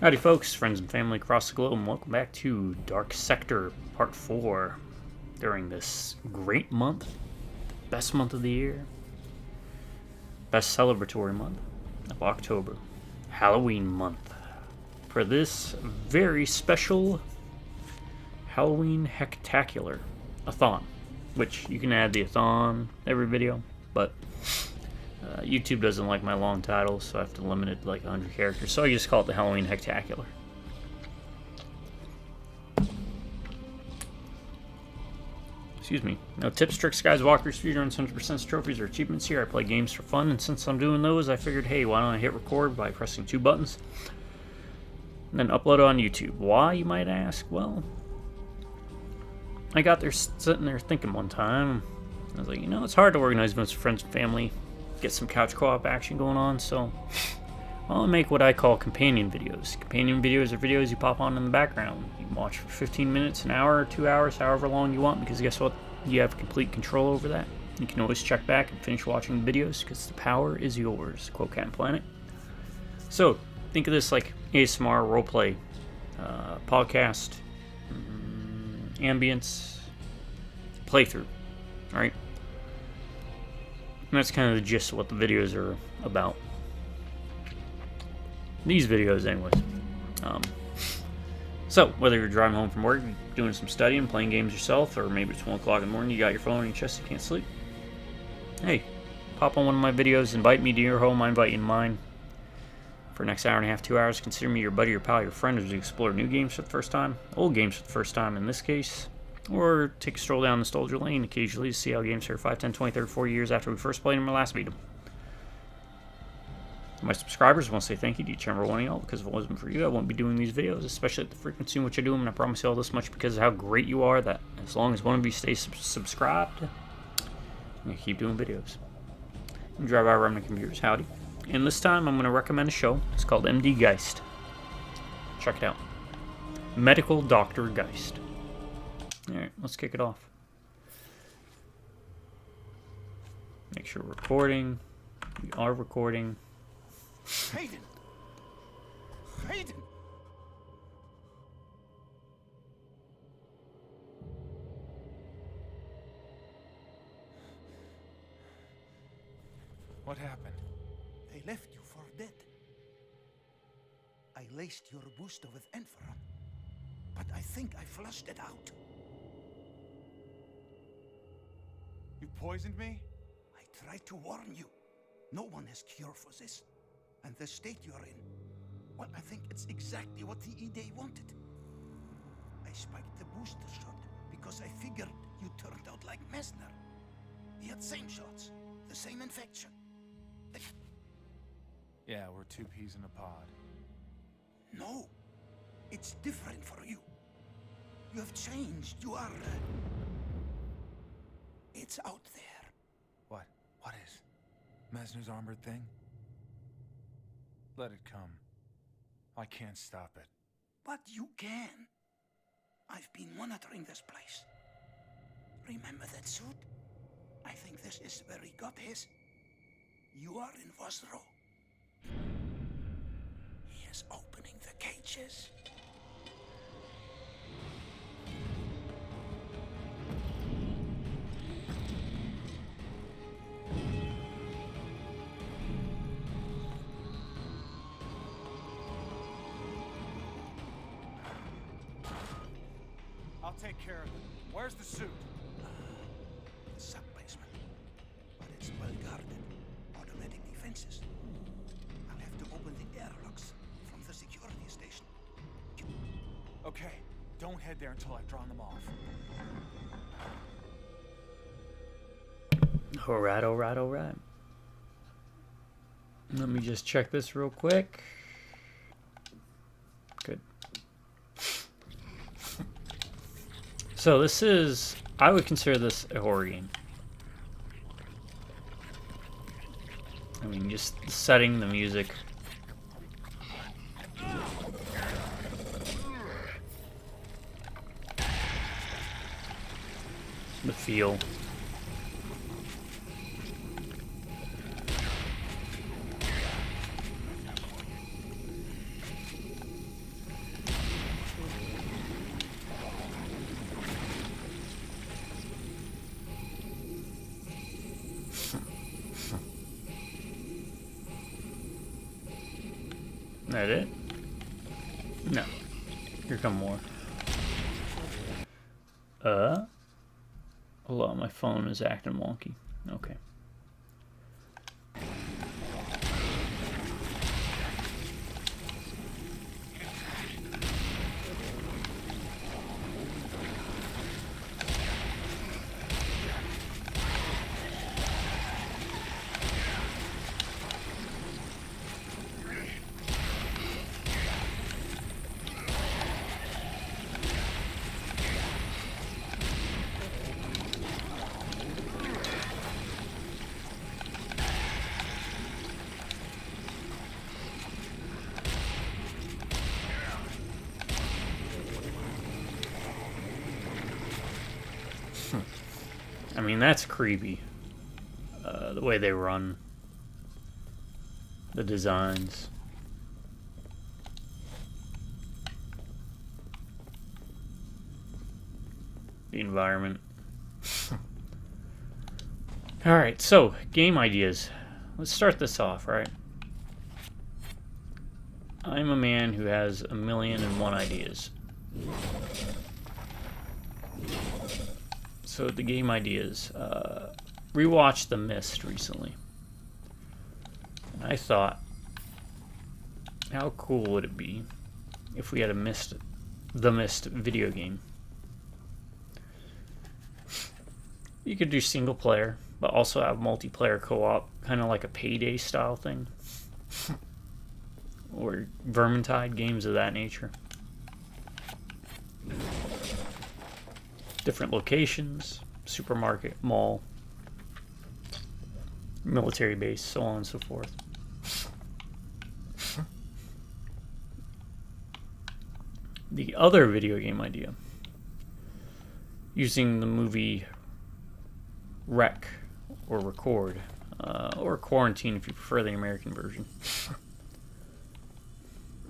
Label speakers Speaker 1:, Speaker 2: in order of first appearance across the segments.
Speaker 1: Howdy folks, friends and family across the globe, and welcome back to Dark Sector Part 4 during this great month, best month of the year, best celebratory month of October, Halloween month, for this very special Halloween Hecktacular a-thon, which you can add the a-thon every video, but YouTube doesn't like my long titles, so I have to limit it to like 100 characters. So I just call it the Halloween Hecktacular. Excuse me. No tips, tricks, guys, walkthroughs, speedruns, 100% trophies, or achievements here. I play games for fun, and since I'm doing those, I figured, hey, why don't I hit record by pressing 2 buttons, and then upload it on YouTube. Why, you might ask? Well, I got there sitting there thinking one time. I was like, it's hard to organize events with friends and family, get some couch co-op action going on, so I'll make what I call companion videos. Companion videos are videos you pop on in the background. You can watch for 15 minutes, an hour, 2 hours, however long you want, because guess what? You have complete control over that. You can always check back and finish watching the videos, because the power is yours, quote Cat Planet. So, think of this like ASMR, roleplay, podcast, ambience, playthrough, alright? And that's kind of the gist of what the videos are about. These videos, anyways. So, whether you're driving home from work, doing some studying, playing games yourself, or maybe it's 1 o'clock in the morning, you got your phone on your chest, you can't sleep. Hey, pop on one of my videos, invite me to your home, I invite you to mine. For the next hour and a half, 2 hours, consider me your buddy, your pal, your friend as we explore new games for the first time, old games for the first time in this case, or take a stroll down nostalgia lane occasionally to see how games are 5, 10, 20, 30, 40 years after we first played them or last beat them. To my subscribers, I want to say thank you to each and every one of y'all, because if it wasn't for you, I wouldn't be doing these videos, especially at the frequency in which I do them, and I promise you all this much because of how great you are, that as long as one of you stays subscribed, I'm going to keep doing videos. And drive by Remnant Computers, howdy. And this time, I'm going to recommend a show. It's called MD Geist. Check it out. Medical Doctor Geist. Alright, let's kick it off. Make sure we're recording. We are recording.
Speaker 2: Hayden! Hayden! What happened?
Speaker 3: They left you for dead. I laced your booster with Enferon, but I think I flushed it out.
Speaker 2: You poisoned me?
Speaker 3: I tried to warn you. No one has cure for this. And the state you're in, well, I think it's exactly what the E-Day wanted. I spiked the booster shot because I figured you turned out like Messner. He had same shots, the same infection.
Speaker 2: Yeah, we're 2 peas in a pod.
Speaker 3: No, it's different for you. You have changed. You are... It's out there.
Speaker 2: What? What is? Messner's armored thing? Let it come. I can't stop it.
Speaker 3: But you can. I've been monitoring this place. Remember that suit? I think this is where he got his. You are in Vosro. He is opening the cages.
Speaker 2: I'll take care of it. Where's the suit?
Speaker 3: Sub-basement. But it's well guarded. Automatic defenses. I'll have to open the airlocks from the security station.
Speaker 2: Okay, don't head there until I've drawn them off.
Speaker 1: Alright, alright, alright. Let me just check this real quick. Good. So this is, I would consider this a horror game. I mean, just the setting, the music. The feel. that it? No. Here come more. Hold on, my phone is acting wonky. Okay. I mean, that's creepy. The way they run. The designs. The environment. Alright, so, game ideas. Let's start this off, right? I'm a man who has 1,000,001 ideas. So the game ideas. Rewatched The Mist recently. And I thought, how cool would it be if we had The Mist video game? You could do single player, but also have multiplayer co-op, kind of like a Payday style thing. Or Vermintide, games of that nature. Different locations, supermarket, mall, military base, so on and so forth. The other video game idea, using the movie Rec, or Record, or Quarantine if you prefer the American version.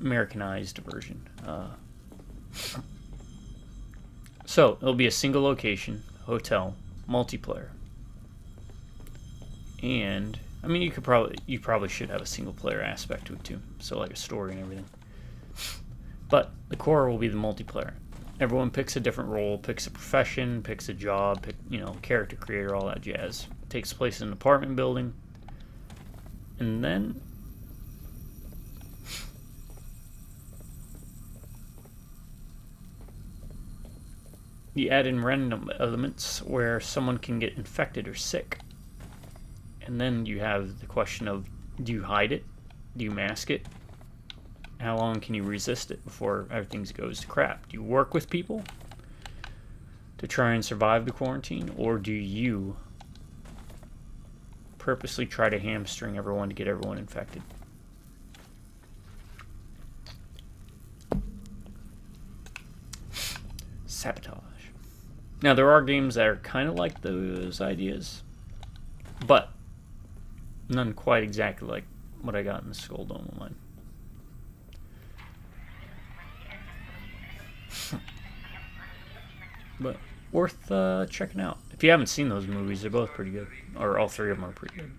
Speaker 1: Americanized version. So, it'll be a single location, hotel, multiplayer. And, I mean, you probably should have a single player aspect to it too. So, like a story and everything. But, the core will be the multiplayer. Everyone picks a different role, picks a profession, picks a job, character creator, all that jazz. It takes place in an apartment building. And then you add in random elements where someone can get infected or sick. And then you have the question of, do you hide it? Do you mask it? How long can you resist it before everything goes to crap? Do you work with people to try and survive the quarantine? Or do you purposely try to hamstring everyone to get everyone infected? Sabotage. Now, there are games that are kind of like those ideas, but none quite exactly like what I got in the Skull Dome of mine. But worth checking out. If you haven't seen those movies, they're both pretty good. Or all three of them are pretty good.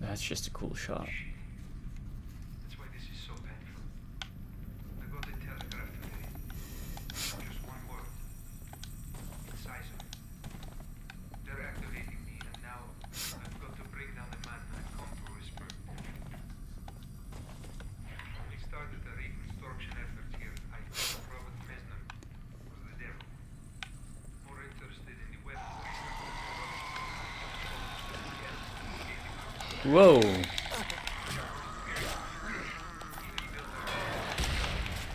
Speaker 1: That's just a cool shot.
Speaker 4: That's why this is so painful. I got a telegraph today. Just one word. Incisive. They're activating me, and now I've got to bring down the man I've come to whisper. When we started the reconstruction effort here, I thought Robert Mesner was the devil. More interested in the weapons
Speaker 1: Whoa.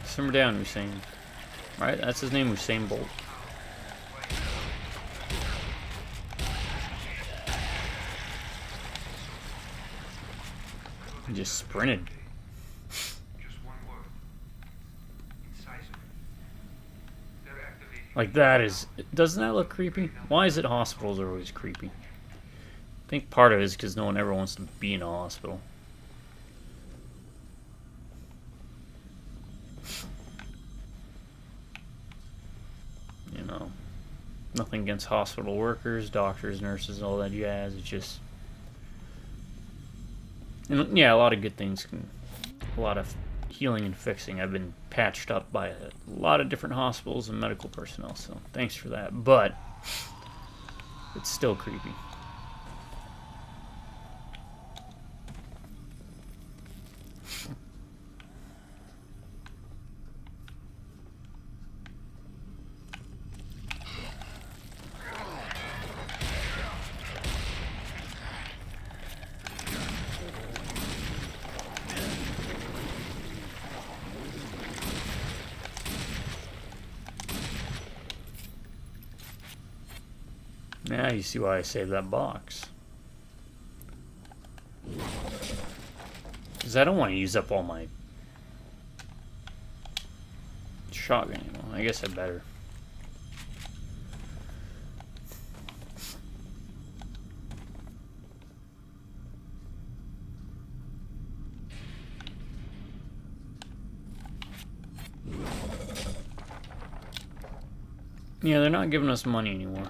Speaker 1: Simmer down, Hussein. Right? That's his name, Usain Bolt. He just sprinted. Like that is... Doesn't that look creepy? Why is it hospitals are always creepy? I think part of it is because no one ever wants to be in a hospital. You know, nothing against hospital workers, doctors, nurses, all that jazz. It's just, and yeah, a lot of good things, a lot of healing and fixing. I've been patched up by a lot of different hospitals and medical personnel, so thanks for that. But it's still creepy. Now you see why I saved that box. Because I don't want to use up all my shotgun ammo. I guess I better. Yeah, they're not giving us money anymore.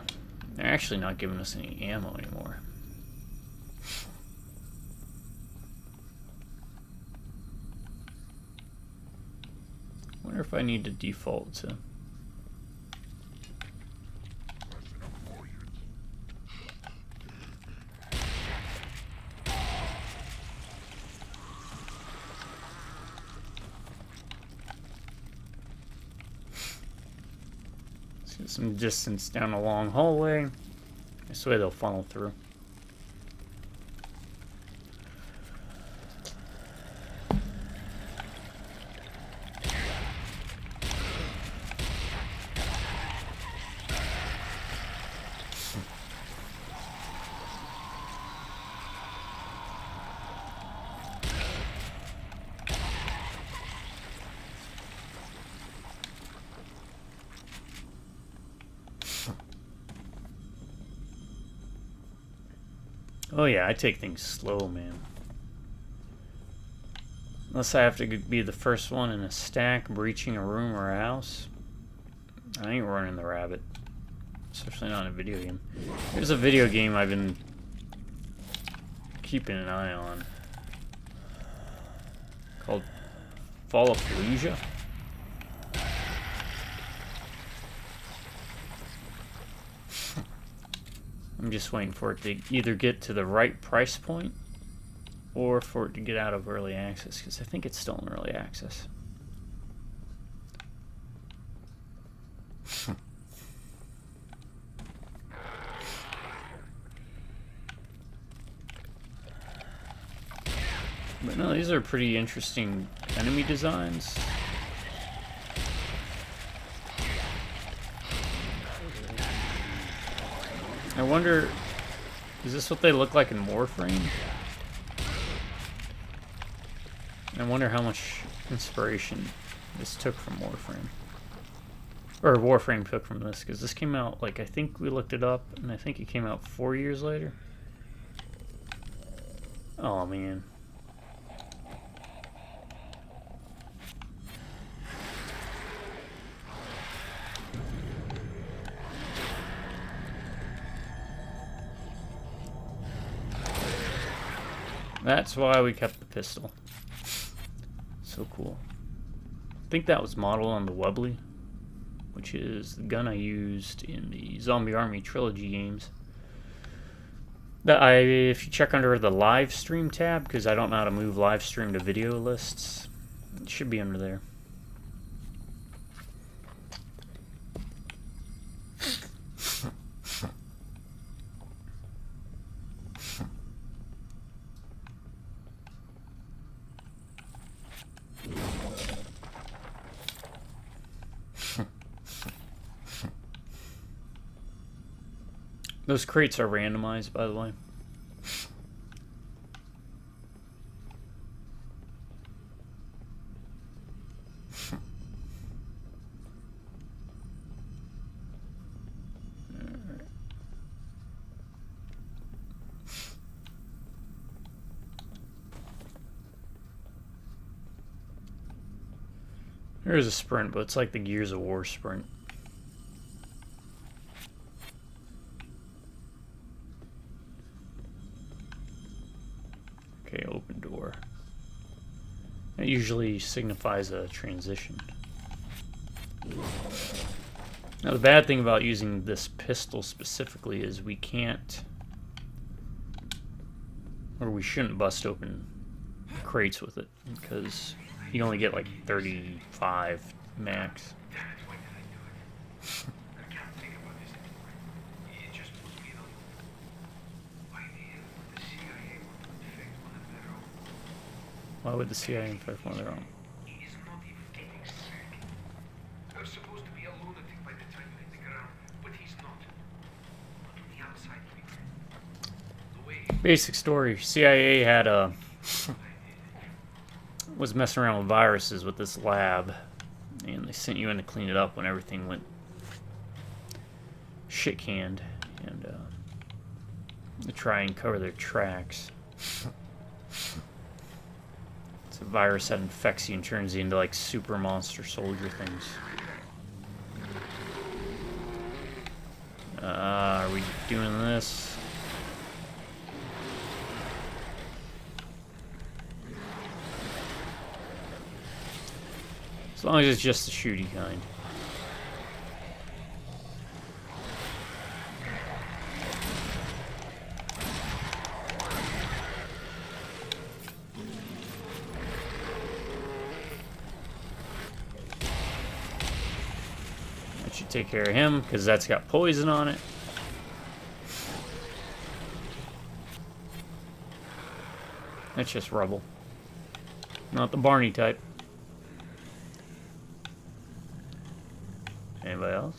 Speaker 1: They're actually not giving us any ammo anymore. Wonder if I need to default to... Let's get some distance down a long hallway. This way they'll funnel through. Oh yeah, I take things slow, man. Unless I have to be the first one in a stack breaching a room or a house, I ain't running the rabbit. Especially not in a video game. There's a video game I've been keeping an eye on called Fallapalooza. I'm just waiting for it to either get to the right price point or for it to get out of early access, because I think it's still in early access. But no, these are pretty interesting enemy designs. I wonder, is this what they look like in Warframe? I wonder how much inspiration this took from Warframe. Or Warframe took from this, because this came out, like, I think we looked it up, and I think it came out 4 years later. Oh, man. That's why we kept the pistol. So cool. I think that was modeled on the Webley, which is the gun I used in the Zombie Army trilogy games. If you check under the live stream tab, because I don't know how to move live stream to video lists, it should be under there. Those crates are randomized, by the way. There is a sprint, but it's like the Gears of War sprint. Okay, open door. That usually signifies a transition. Now the bad thing about using this pistol specifically is we can't, or we shouldn't bust open crates with it, because you only get like 35 max.
Speaker 4: Damn it, why did I do it? I can't think about this anymore. It just puts me in a loop. Why the hell would the CIA want to infect one of their own?
Speaker 1: Why would the CIA infect one of their own?
Speaker 4: He is not even getting sick. You're supposed to be a lunatic by the time you hit the ground, but he's not. Not on the outside, Peter. The way
Speaker 1: Basic story: CIA had a was messing around with viruses with this lab, and they sent you in to clean it up when everything went shit canned, and to try and cover their tracks. It's a virus that infects you and turns you into like super monster soldier things. Are we doing this? As long as it's just the shooty kind. That should take care of him, because that's got poison on it. That's just rubble. Not the Barney type. Anybody else?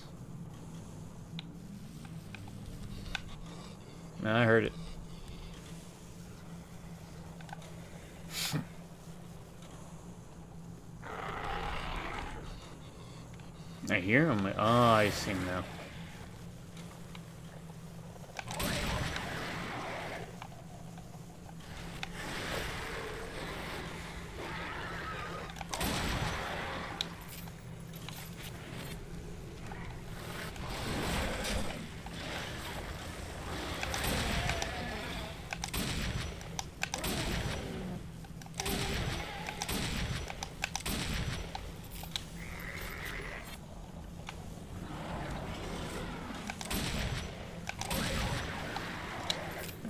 Speaker 1: No, I heard it. I hear him. Oh, I see him now.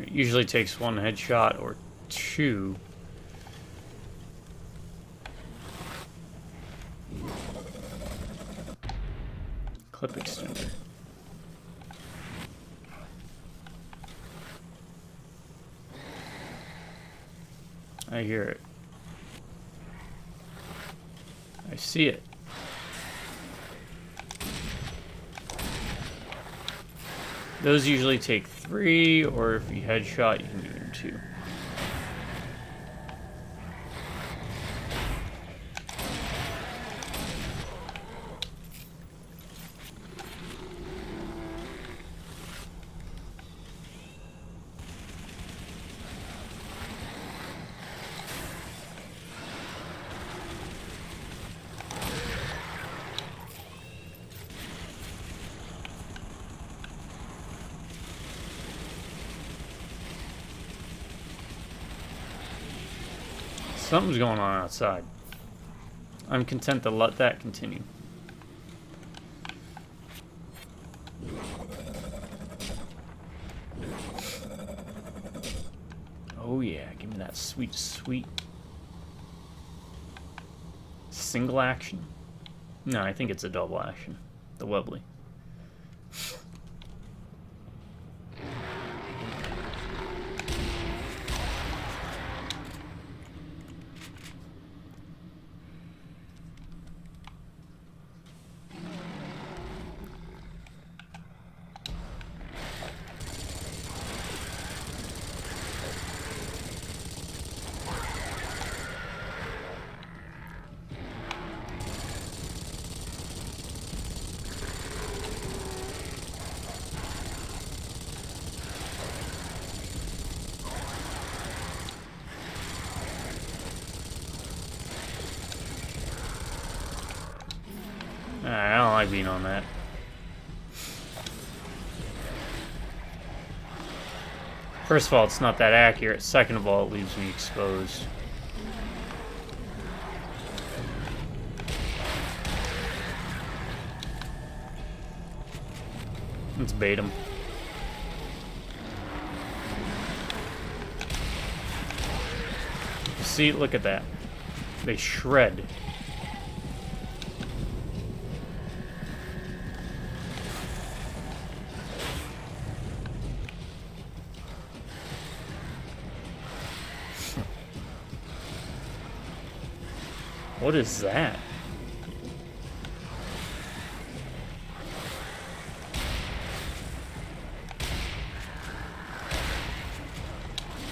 Speaker 1: It usually takes one headshot or two. Clip extender. I hear it. I see it. Those usually take 3, or if you headshot, you can do them 2. Something's going on outside. I'm content to let that continue. Oh yeah, give me that sweet, sweet single action. No, I think it's a double action. The Webley. like being on that. First of all, it's not that accurate. Second of all, it leaves me exposed. Let's bait him. See, look at that. They shred. What is that?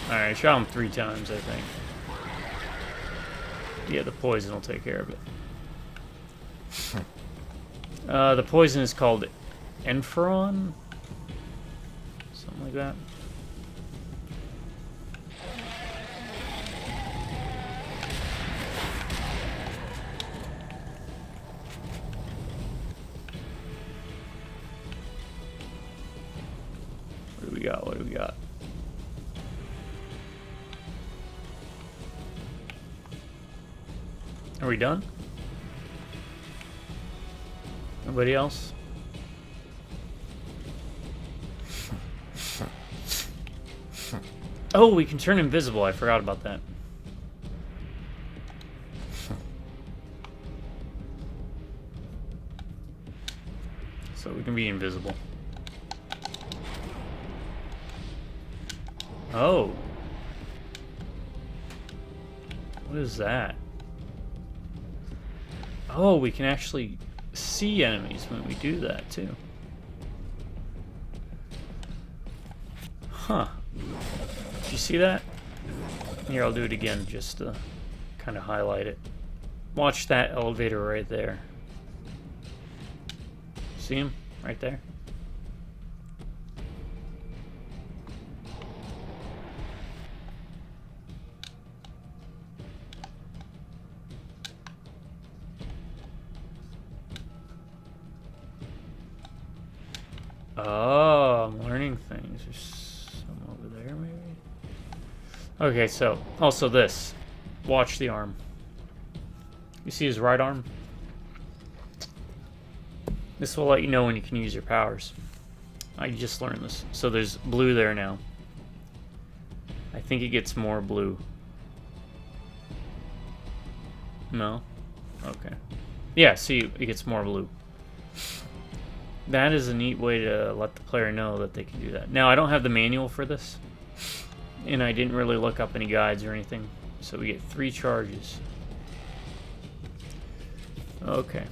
Speaker 1: Alright, I shot him 3 times, I think. Yeah, the poison will take care of it. The poison is called Enferon? Something like that. What do we got? What do we got? Are we done? Nobody else? Oh, we can turn invisible. I forgot about that. So we can be invisible. Oh. What is that? Oh, we can actually see enemies when we do that, too. Huh. Did you see that? Here, I'll do it again just to kind of highlight it. Watch that elevator right there. See him? Right there? Oh, I'm learning things. There's some over there, maybe? Okay, so, also this. Watch the arm. You see his right arm? This will let you know when you can use your powers. I just learned this. So there's blue there now. I think it gets more blue. No? Okay. Yeah, see, it gets more blue. That is a neat way to let the player know that they can do that. Now, I don't have the manual for this, and I didn't really look up any guides or anything, so we get 3 charges. Okay.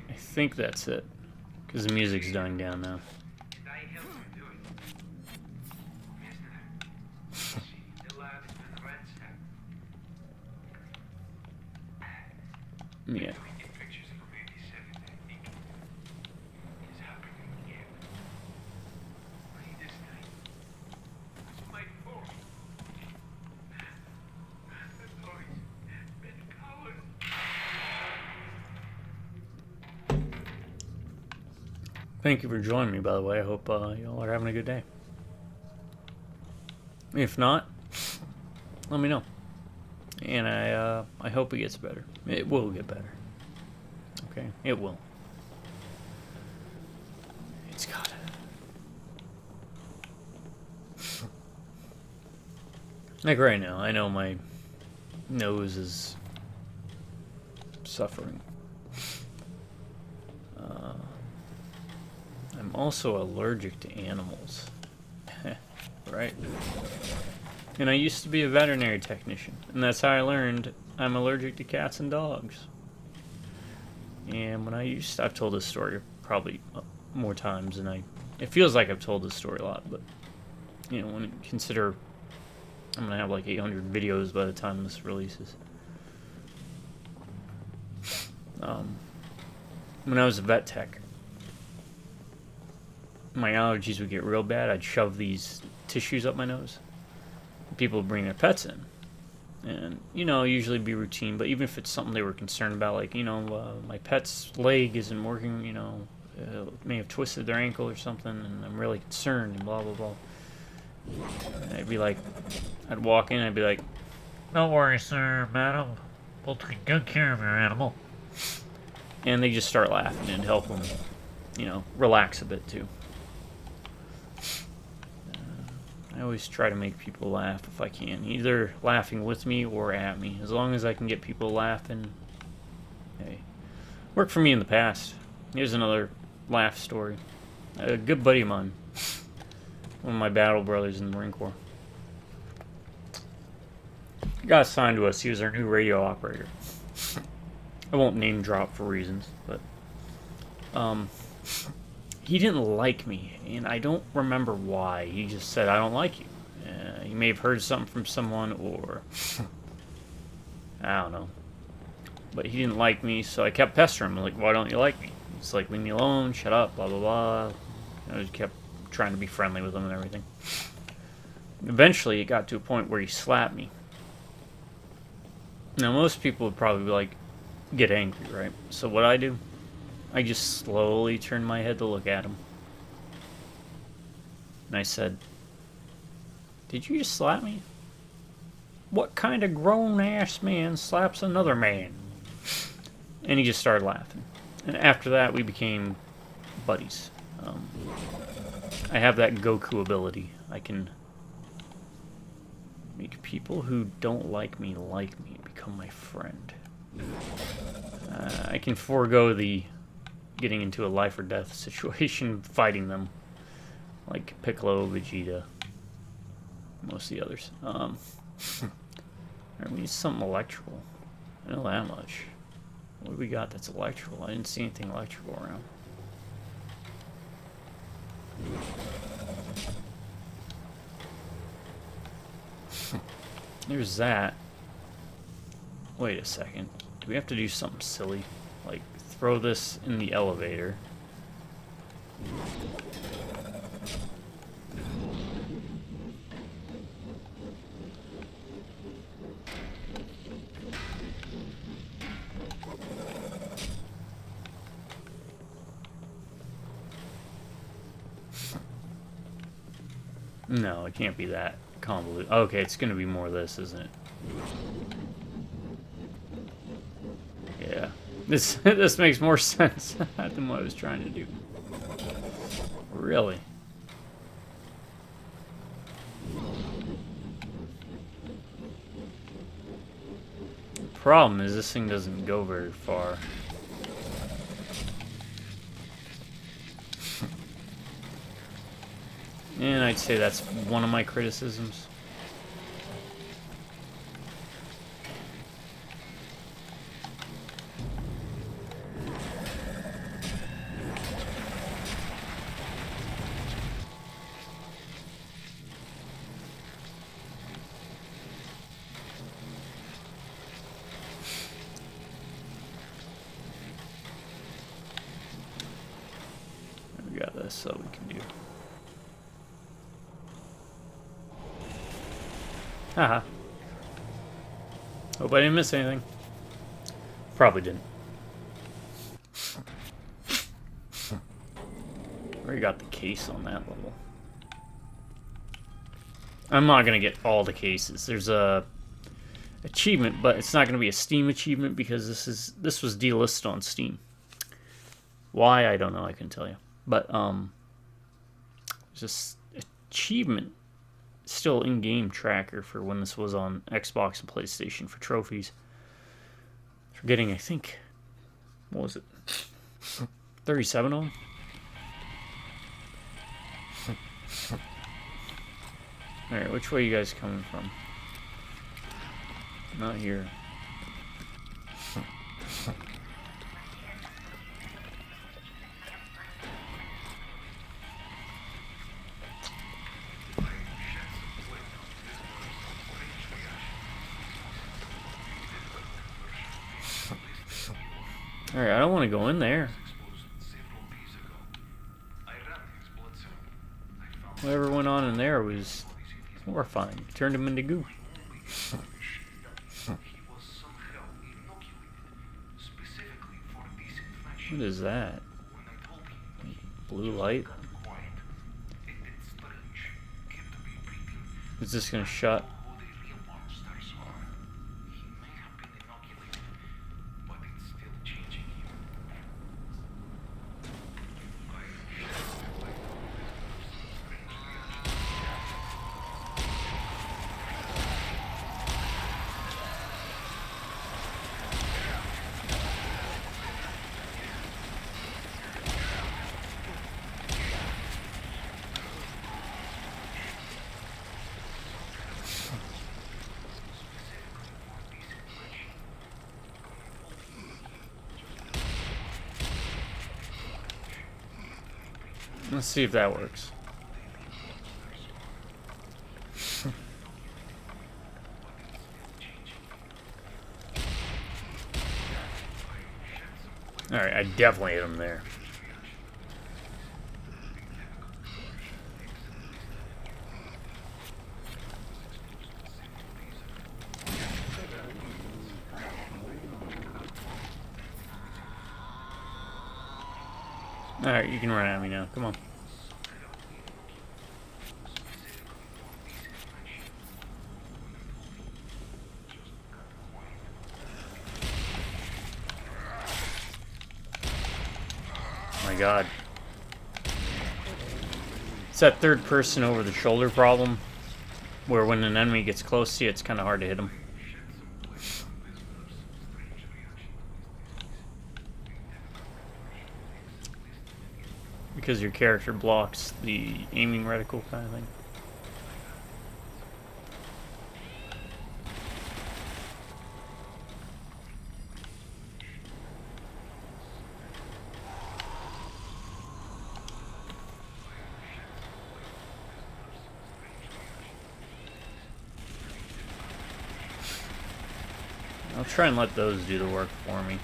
Speaker 1: I think that's it, because the music's dying down now. Yeah. Thank you for joining me, by the way. I hope y'all are having a good day. If not, let me know. And I hope it gets better. It will get better. Okay? It will. It's got it. Like right now, I know my nose is suffering. I'm also allergic to animals. right? And I used to be a veterinary technician, and that's how I learned I'm allergic to cats and dogs. And when I've told this story probably more times than it feels like I've told this story a lot, but, you know, when you consider I'm going to have like 800 videos by the time this releases. When I was a vet tech, my allergies would get real bad. I'd shove these tissues up my nose. People would bring their pets in. And, you know, usually be routine, but even if it's something they were concerned about, like, you know, my pet's leg isn't working, you know, may have twisted their ankle or something, and I'm really concerned, and blah, blah, blah. And I'd walk in, I'd be like, "Don't worry, sir, madam. We'll take good care of your animal." And they just start laughing and help them, you know, relax a bit, too. I always try to make people laugh if I can, either laughing with me or at me. As long as I can get people laughing, hey. Worked for me in the past. Here's another laugh story. A good buddy of mine, one of my battle brothers in the Marine Corps, he got assigned to us. He was our new radio operator. I won't name drop for reasons, but he didn't like me, and I don't remember why. He just said, "I don't like you." He may have heard something from someone, or I don't know. But he didn't like me, so I kept pestering him. Like, "Why don't you like me?" He's like, "Leave me alone, shut up, blah, blah, blah." I just kept trying to be friendly with him and everything. Eventually, it got to a point where he slapped me. Now, most people would probably like get angry, right? So what I do, I just slowly turned my head to look at him. And I said, "Did you just slap me? What kind of grown-ass man slaps another man?" And he just started laughing. And after that, we became buddies. I have that Goku ability. I can make people who don't like me and become my friend. I can forego the getting into a life or death situation fighting them, like Piccolo, Vegeta, most of the others. Alright, we need something electrical. I know that much. What do we got that's electrical? I didn't see anything electrical around. There's that. Wait a second. Do we have to do something silly? Like, throw this in the elevator. No, it can't be that convoluted. Okay, it's gonna be more of this, isn't it? Yeah. This makes more sense than what I was trying to do. Really? The problem is this thing doesn't go very far. And I'd say that's one of my criticisms. We got this, so we can do. Haha. Hope I didn't miss anything. Probably didn't. Already got the case on that level. I'm not gonna get all the cases. There's a achievement, but it's not gonna be a Steam achievement because this was delisted on Steam. Why, I don't know. I can tell you, but just achievement. Still in-game tracker for when this was on Xbox and PlayStation for trophies. For getting, I think, what was it? 37 of them? Alright, which way you guys coming from? Not here. Alright, I don't want to go in there. Whatever went on in there was horrifying. Turned him into goo. What is that? Blue light? Is this gonna shut? Let's see if that works. Alright, I definitely hit him there. Alright, you can run at me now. Come on. My God. It's that third person over the shoulder problem, where when an enemy gets close to you, it's kind of hard to hit them. Because your character blocks the aiming reticle kind of thing. I'll try and let those do the work for me.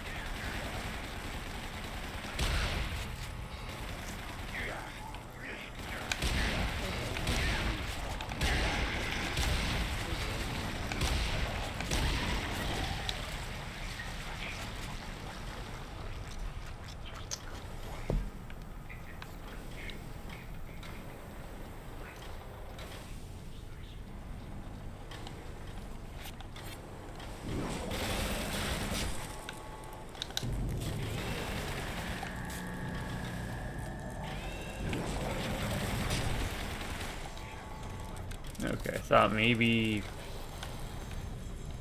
Speaker 1: Okay, I thought maybe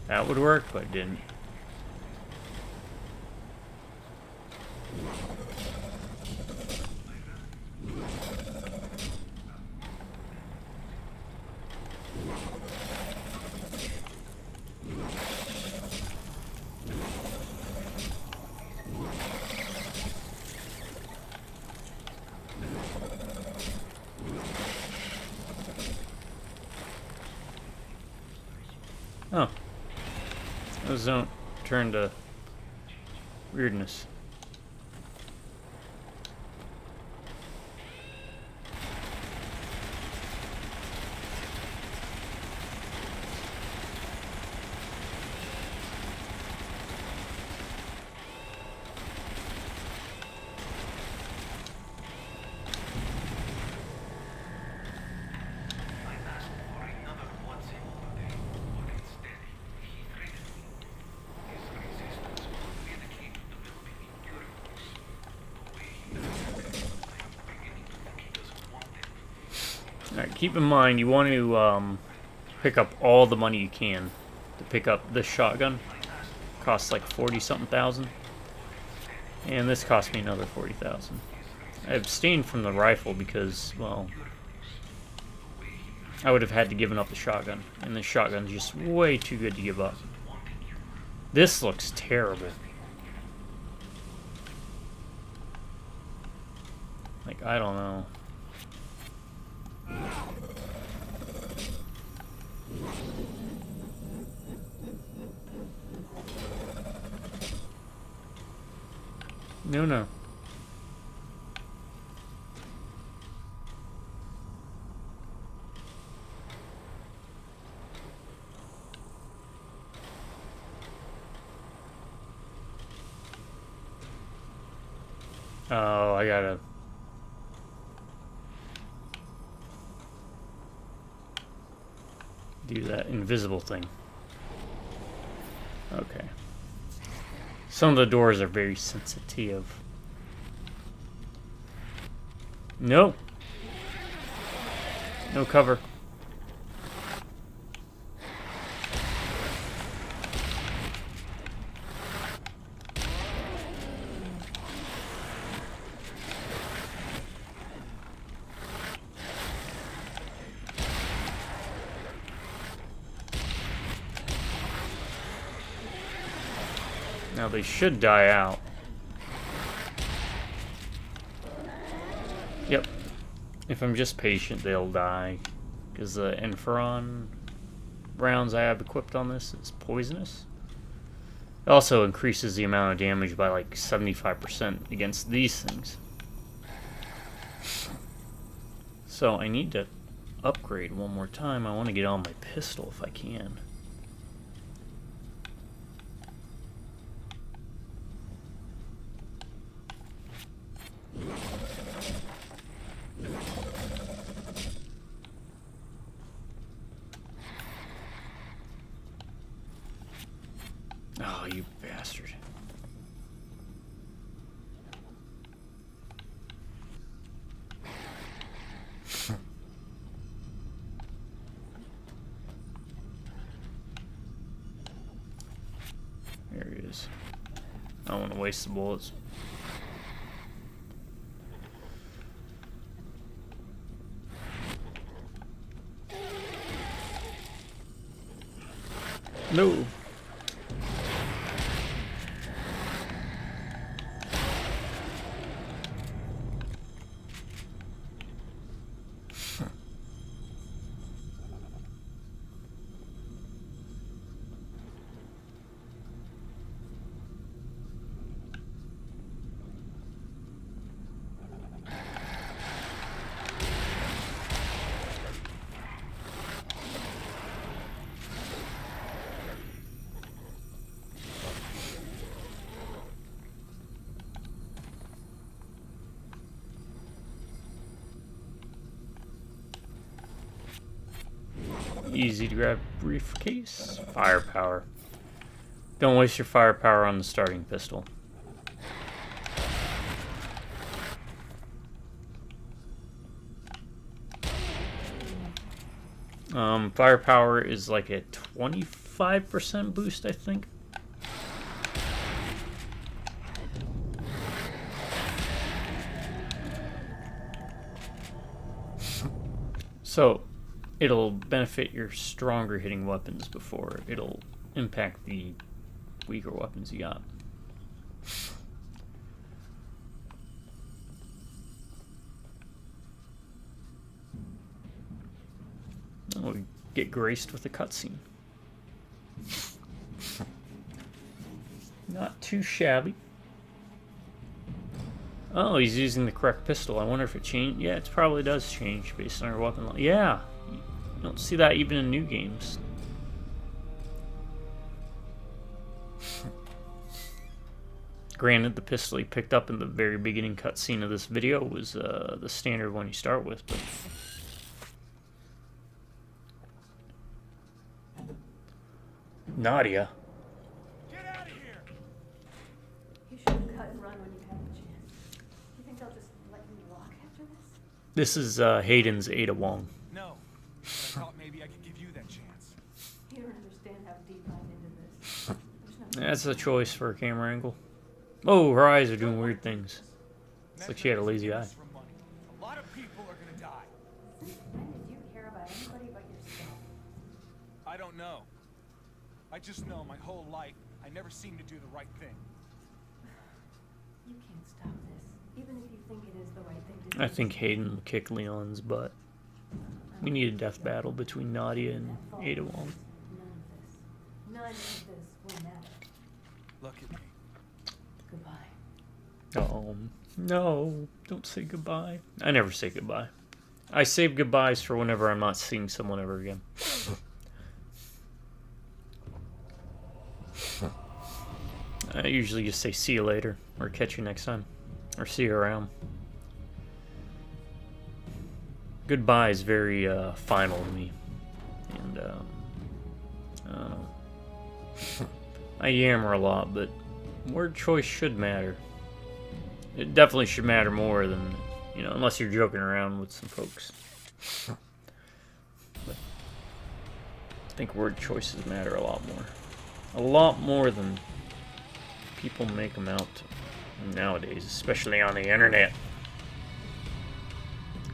Speaker 1: that would work, but it didn't. Oh. Those don't turn to weirdness. Alright, keep in mind you want to pick up all the money you can to pick up this shotgun. Costs like 40-something thousand. And this cost me another 40,000. I abstained from the rifle because, well, I would have had to given up the shotgun, and the shotgun's just way too good to give up. This looks terrible. Like, I don't know. No, no. Oh, I gotta... do that invisible thing. Okay. Some of the doors are very sensitive. Nope. No cover. Now they should die out. Yep. If I'm just patient, they'll die. Because the Enferon rounds I have equipped on this is poisonous. It also increases the amount of damage by like 75% against these things. So I need to upgrade one more time. I want to get on my pistol if I can. Oh, you bastard. There he is. I don't want to waste the bullets. No. Easy to grab briefcase. Firepower. Don't waste your firepower on the starting pistol. Firepower is like a 25% boost, I think. So, it'll benefit your stronger hitting weapons before it'll impact the weaker weapons you got. Oh, we get graced with a cutscene. Not too shabby. Oh, he's using the correct pistol. I wonder if it changed. Yeah, it probably does change based on your weapon. Yeah, you don't see that even in new games. Granted, the pistol he picked up in the very beginning cutscene of this video was the standard one you start with, but... Nadia.
Speaker 2: Get out of here!
Speaker 5: You should have cut and run when you had the chance. You think they'll just let you walk after this?
Speaker 1: This is Hayden's Ada Wong.
Speaker 2: No. I thought maybe I could give you that chance.
Speaker 5: You don't understand how deep I'm into this. There's no
Speaker 1: That's a choice for a camera angle. Oh, her eyes are doing weird things. It's like she had a lazy eye.
Speaker 2: For money. A lot of people are gonna die.
Speaker 5: When did you care about anybody but
Speaker 2: I don't know. I just know my whole life I never seem to do the right thing.
Speaker 5: You can't stop this, even if you think it is the right thing to do.
Speaker 1: I think Hayden will kick Leon's butt. We need a death battle between Nadia and Ada Wong.
Speaker 5: None of this will matter.
Speaker 2: Look at me.
Speaker 5: Goodbye.
Speaker 1: No, don't say goodbye. I never say goodbye. I save goodbyes for whenever I'm not seeing someone ever again. I usually just say see you later, or catch you next time, or see you around. Goodbye is very final to me, and I don't know. I yammer a lot, but word choice should matter. It definitely should matter more than, you know, unless you're joking around with some folks. But I think word choices matter a lot more. A lot more than people make them out to nowadays, especially on the internet.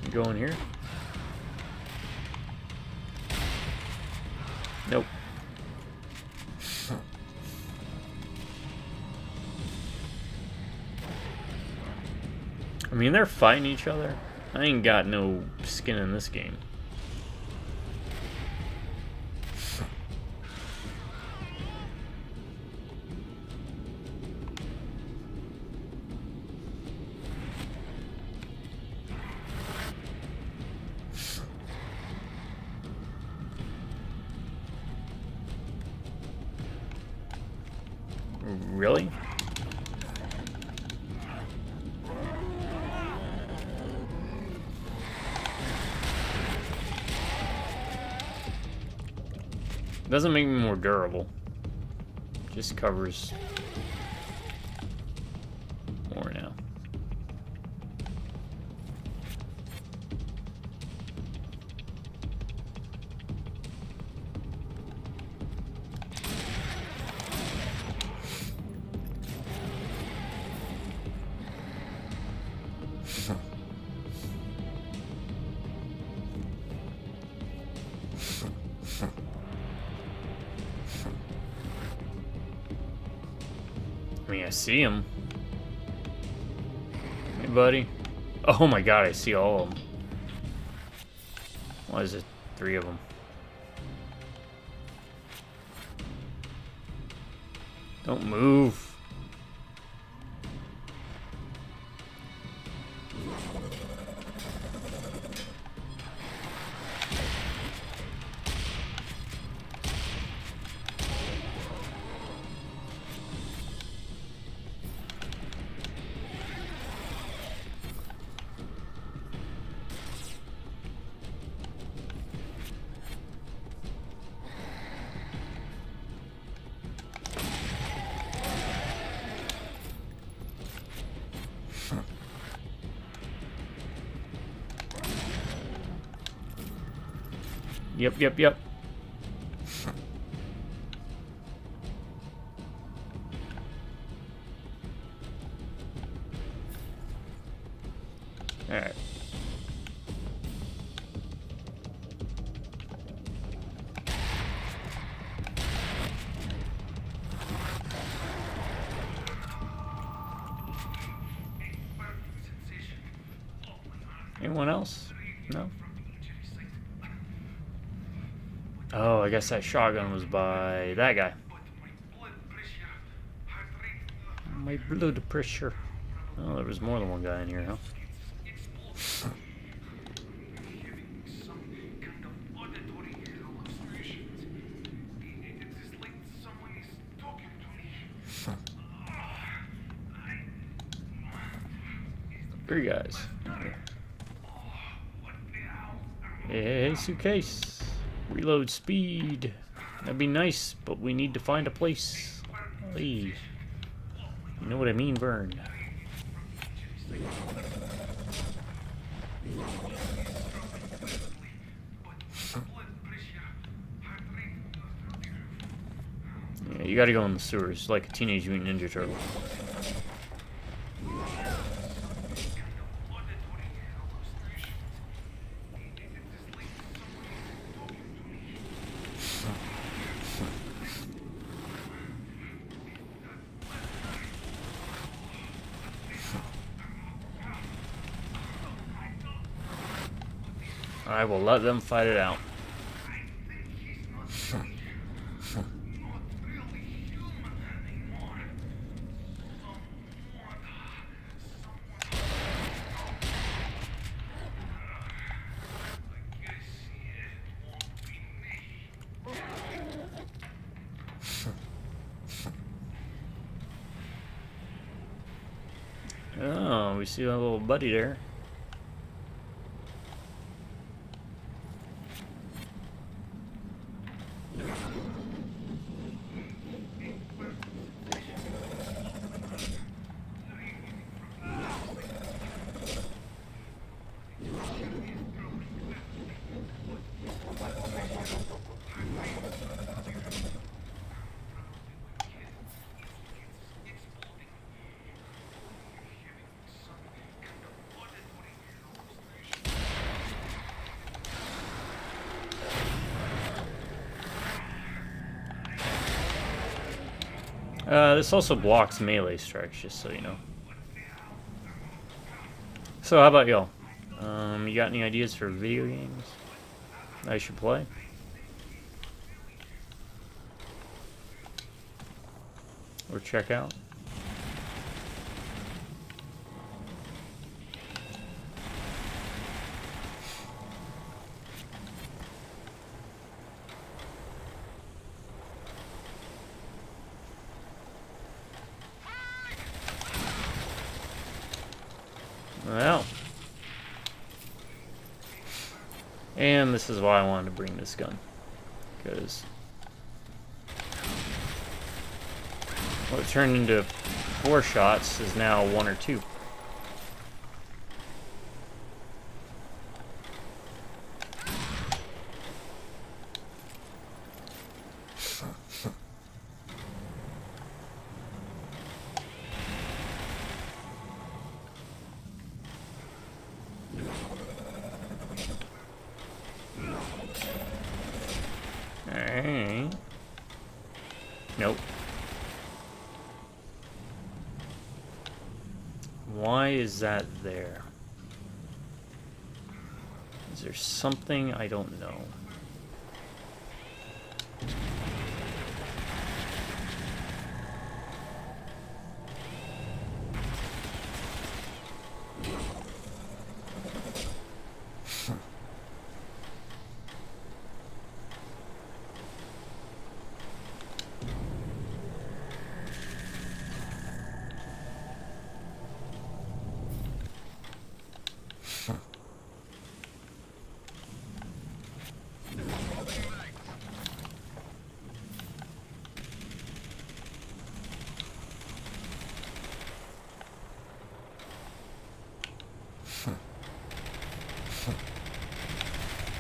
Speaker 1: You go in here? Nope. I mean, they're fighting each other. I ain't got no skin in this game. Really? Doesn't make me more durable. Just covers more now. I mean, I see him. Hey, buddy. Oh my god, I see all of them. Why is it 3 of them? Don't move. Yep. Alright. Anyone else? No? Oh, I guess that shotgun was by that guy. My blood pressure. Oh, there was more than one guy in here, huh? Three guys. Hey, suitcase. Reload speed. That'd be nice, but we need to find a place. Hey. You know what I mean, Vern? Yeah, you gotta go in the sewers like a Teenage Mutant Ninja Turtle. I will let them fight it out. Oh, we see a little buddy there. This also blocks melee strikes, just so you know. So how about y'all? You got any ideas for video games I should play? Or check out? Well, and this is why I wanted to bring this gun, because what turned into 4 shots is now 1 or 2. Alright. Nope. Why is that there? Is there something I don't know?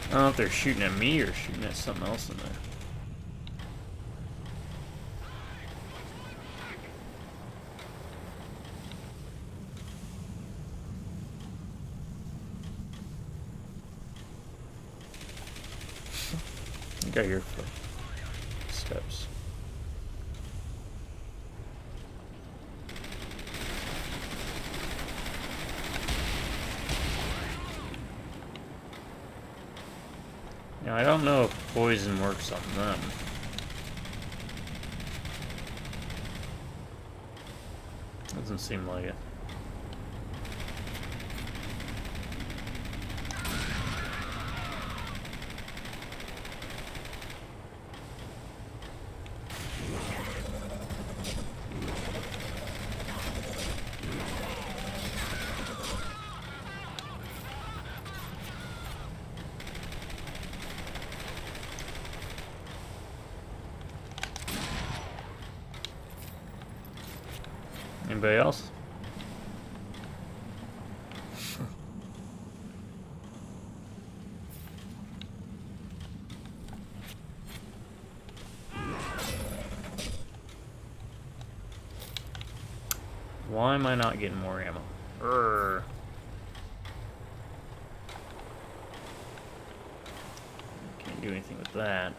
Speaker 1: I don't know if they're shooting at me or shooting at something else in there. I think I hear steps. Now, I don't know if poison works on them. Doesn't seem like it. Anybody else? Why am I not getting more ammo? Urgh. Can't do anything with that.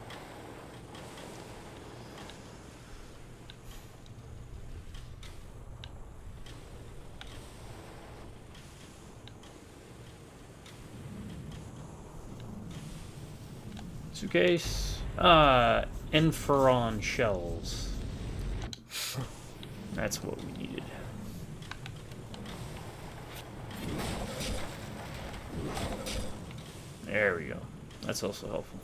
Speaker 1: Suitcase. Enferon shells. That's what we needed. There we go. That's also helpful.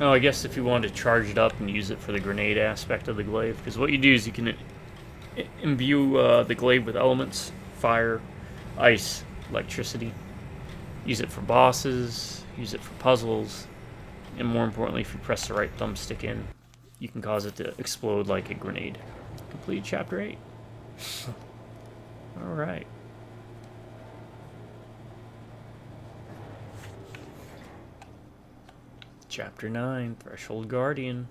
Speaker 1: Oh, I guess if you wanted to charge it up and use it for the grenade aspect of the glaive, because what you do is you can imbue the glaive with elements, fire, ice, electricity. Use it for bosses, use it for puzzles, and more importantly, if you press the right thumbstick in, you can cause it to explode like a grenade. Complete Chapter 8. Alright. Chapter 9, Threshold Guardian.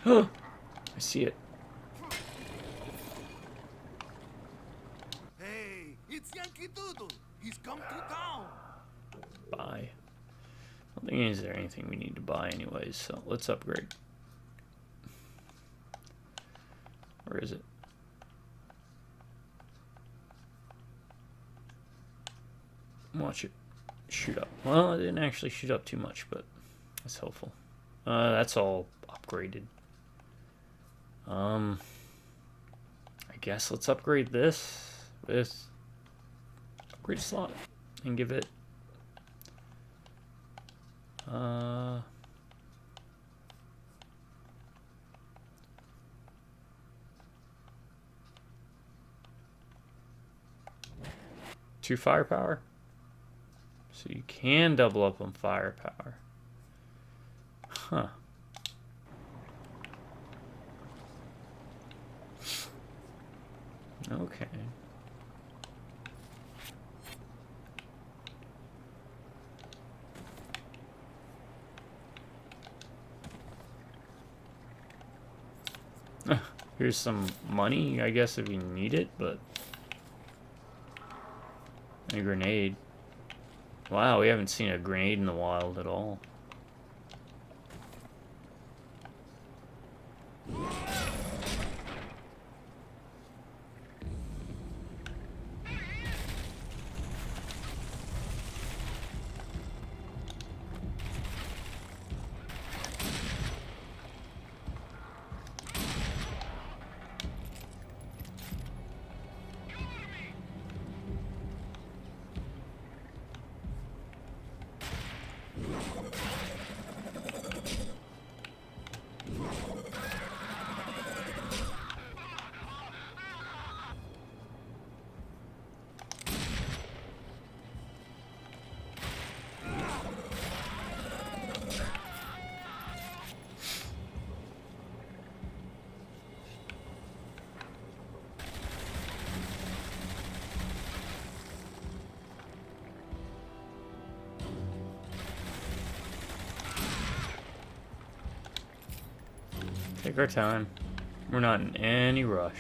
Speaker 1: I see it.
Speaker 3: Hey, it's Yankee Doodle. He's come to town.
Speaker 1: Buy. I don't think is there anything we need to buy anyways, so let's upgrade. Where is it? Watch it shoot up. Well, it didn't actually shoot up too much, but that's helpful. That's all upgraded. I guess let's upgrade this with upgrade slot and give it two firepower. So you can double up on firepower. Huh. Okay. Here's some money, I guess, if you need it, but... a grenade. Wow, we haven't seen a grenade in the wild at all. Take our time. We're not in any rush.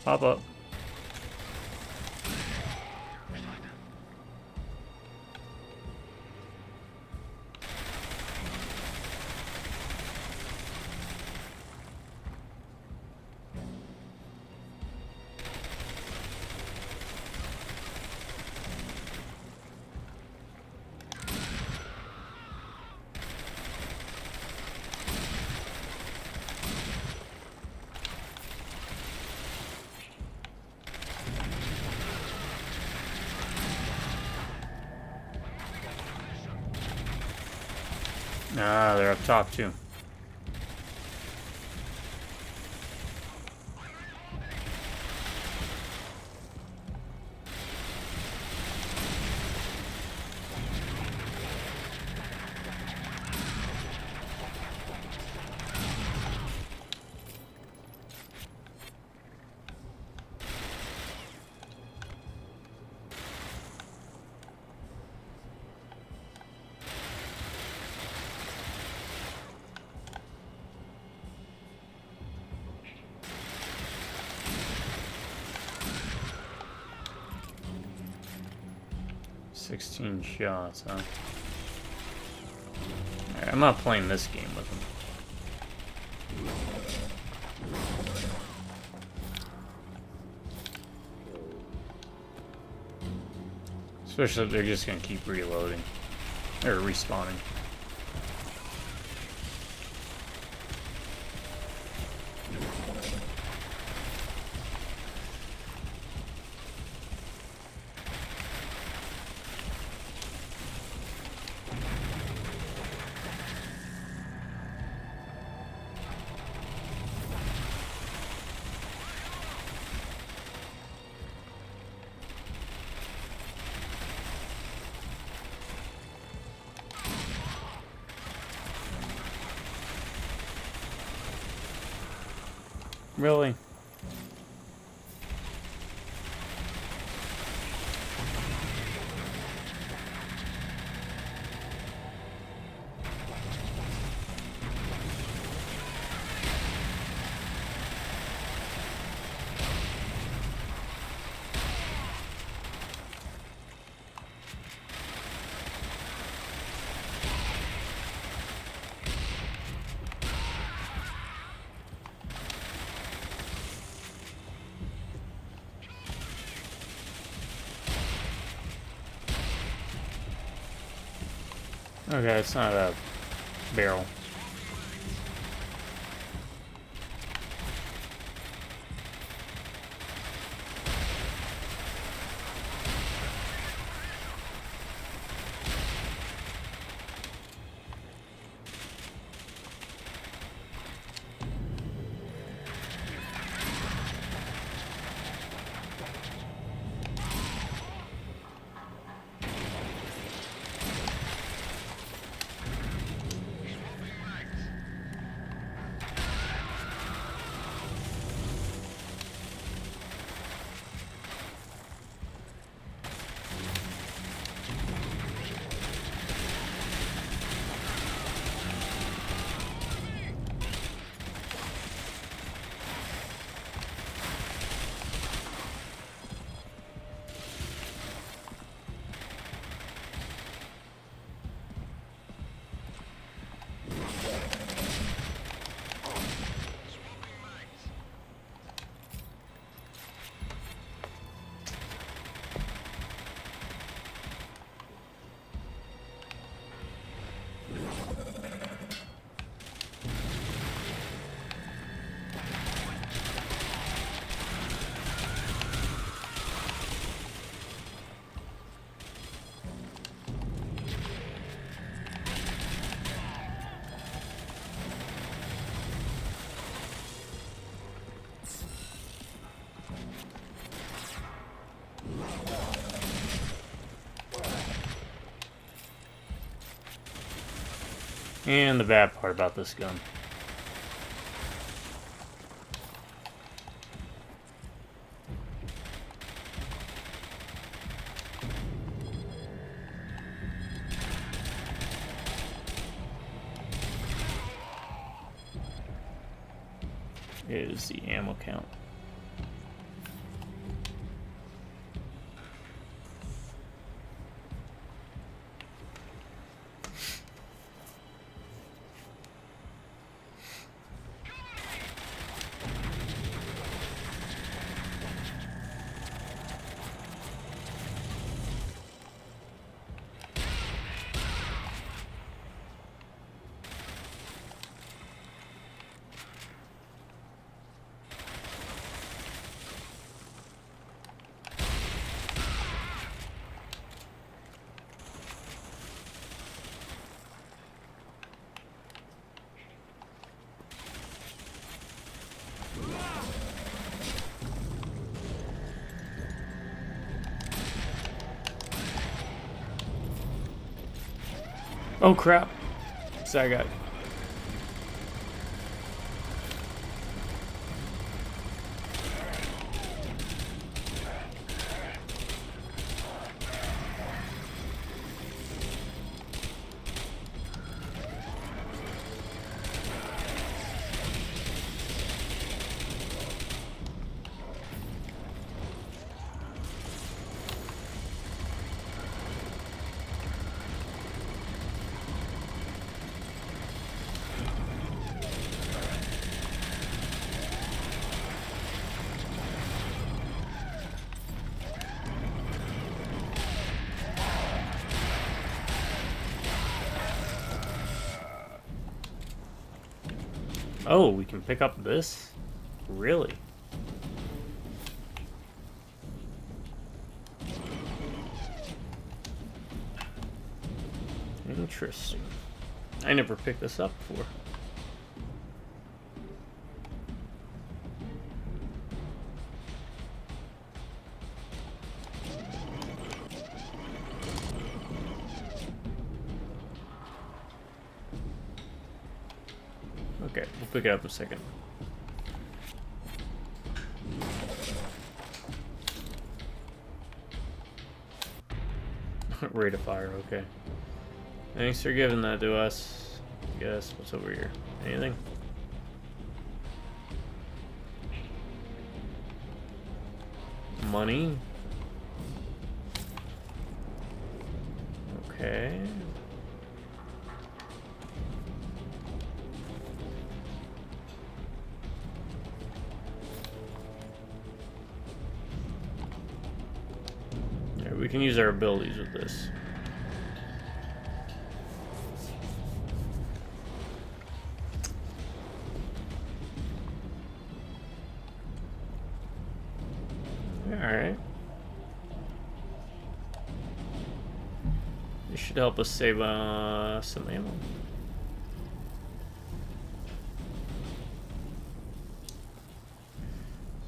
Speaker 1: Pop up. Ah, they're up top too. 16 shots, huh? Alright, I'm not playing this game with him. Especially if they're just gonna keep reloading. Or respawning. Really? Okay, it's not a barrel. And the bad part about this gun. Is the ammo count. Oh crap. Sorry, guy. Oh, we can pick up this? Really? Interesting. I never picked this up before. Okay, we'll pick it up in a second. Rate of fire, okay. Thanks for giving that to us. I guess. What's over here? Anything? Money? Okay. Yeah, we can use our abilities with this. Alright. This should help us save some ammo.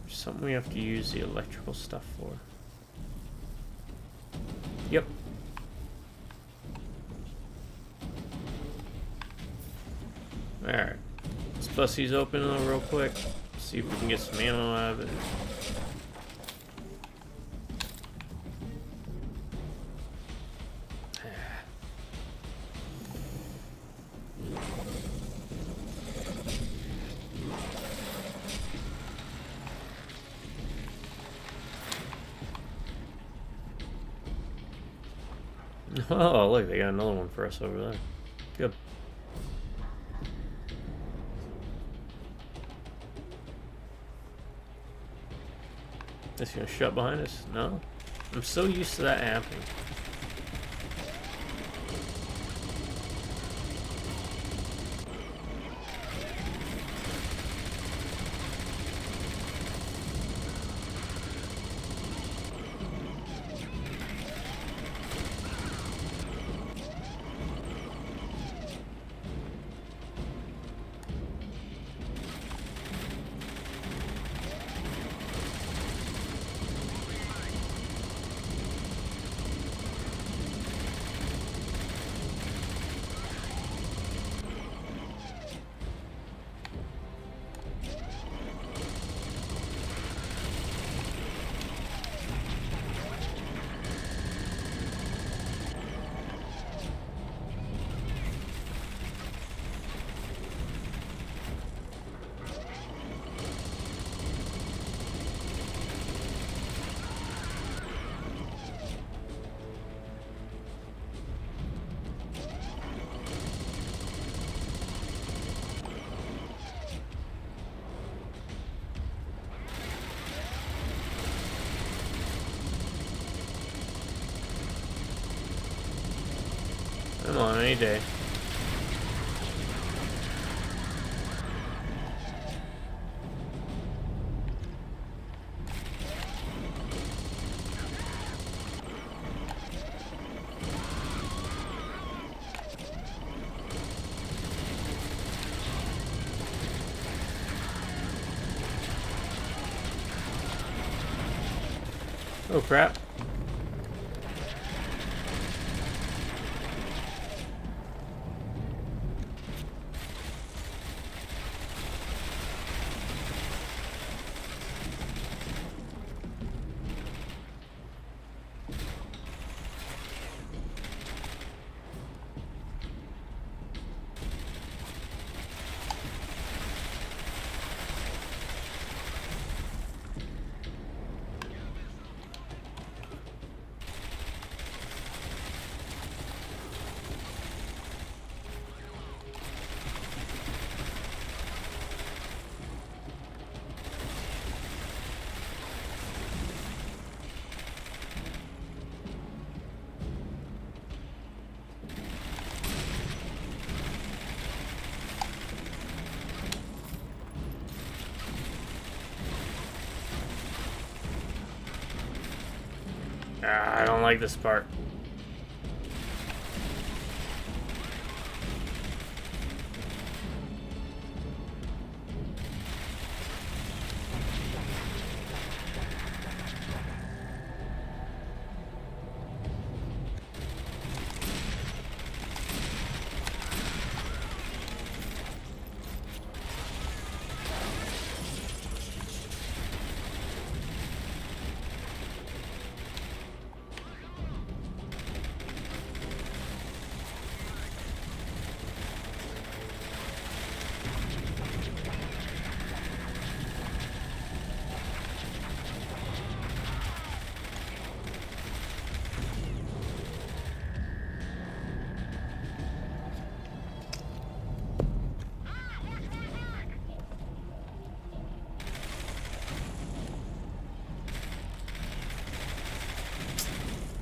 Speaker 1: There's something we have to use the electrical stuff for. Yep. Alright. Let's bust these open real quick. See if we can get some ammo out of it. Oh, look, they got another one for us over there. Good. Is he gonna shut behind us? No? I'm so used to that happening. Come on, any day. Oh crap. don't like this part.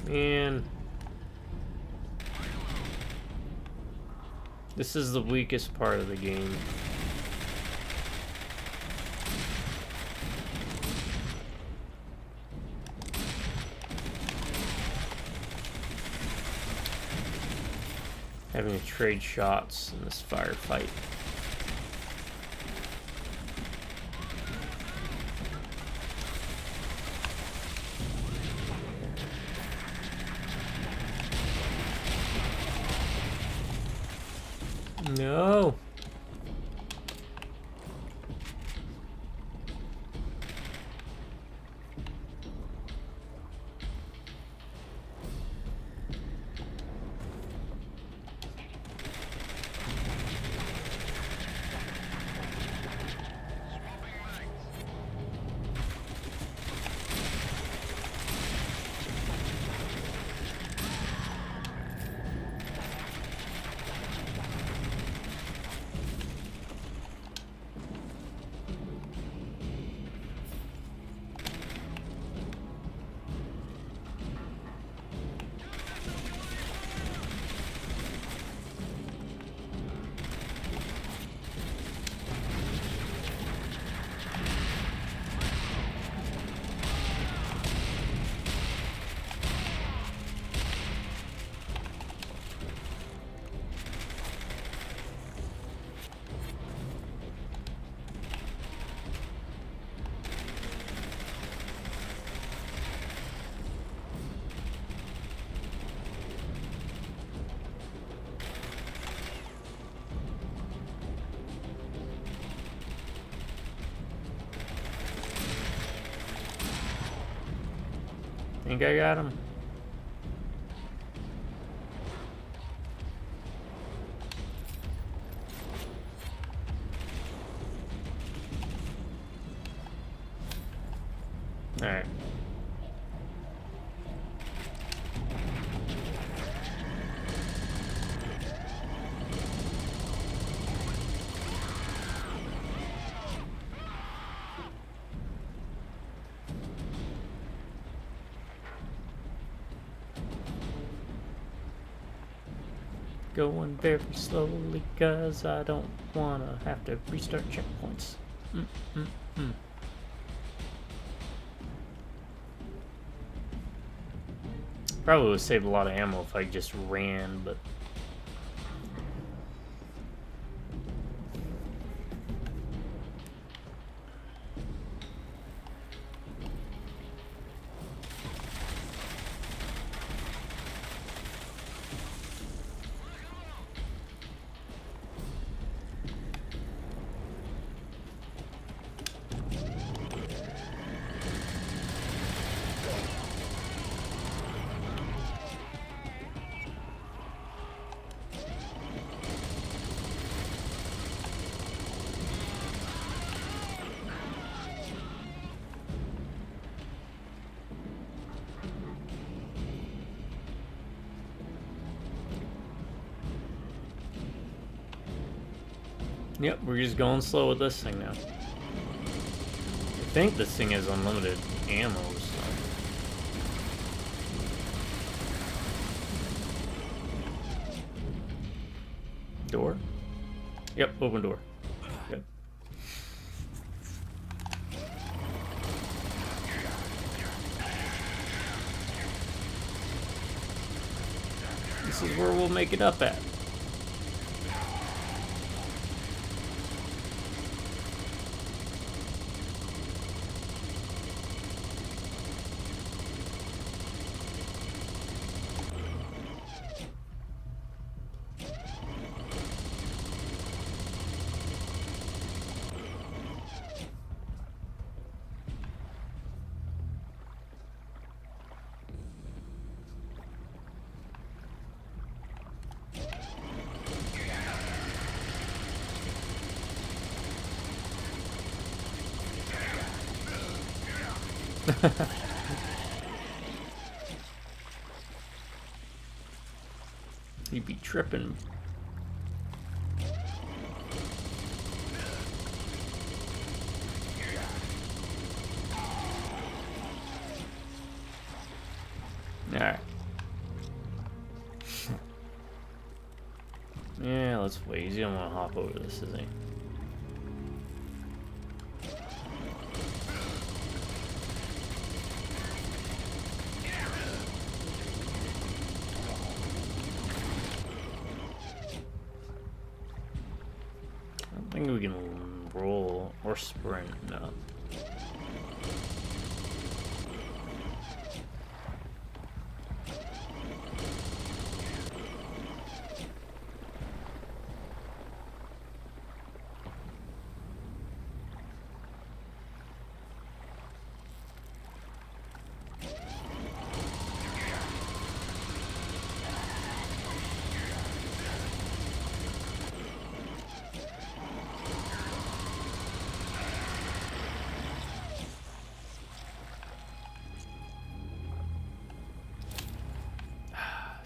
Speaker 1: Man, this is the weakest part of the game. Having to trade shots in this firefight. No. Think I got him? All right. Going very slowly cause I don't wanna have to restart checkpoints. Probably would save a lot of ammo if I just ran, but yep, we're just going slow with this thing now. I think this thing has unlimited ammo, so. Door? Yep, open door. Good. This is where we'll make it up at. He'd be tripping. Alright. Yeah, let's wait. He's gonna want to hop over this, isn't he? I don't think we can roll or sprint, no.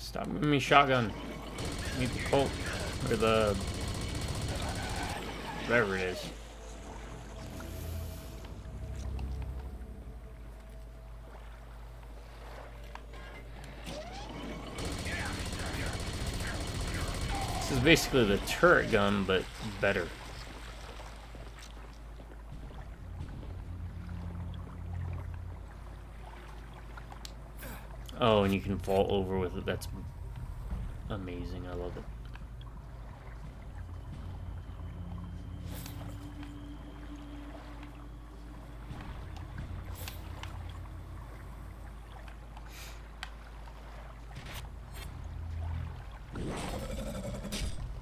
Speaker 1: Stop giving me shotgun. I need the Colt. Or the... whatever it is. This is basically the turret gun, but better. Oh, and you can vault over with it. That's amazing. I love it.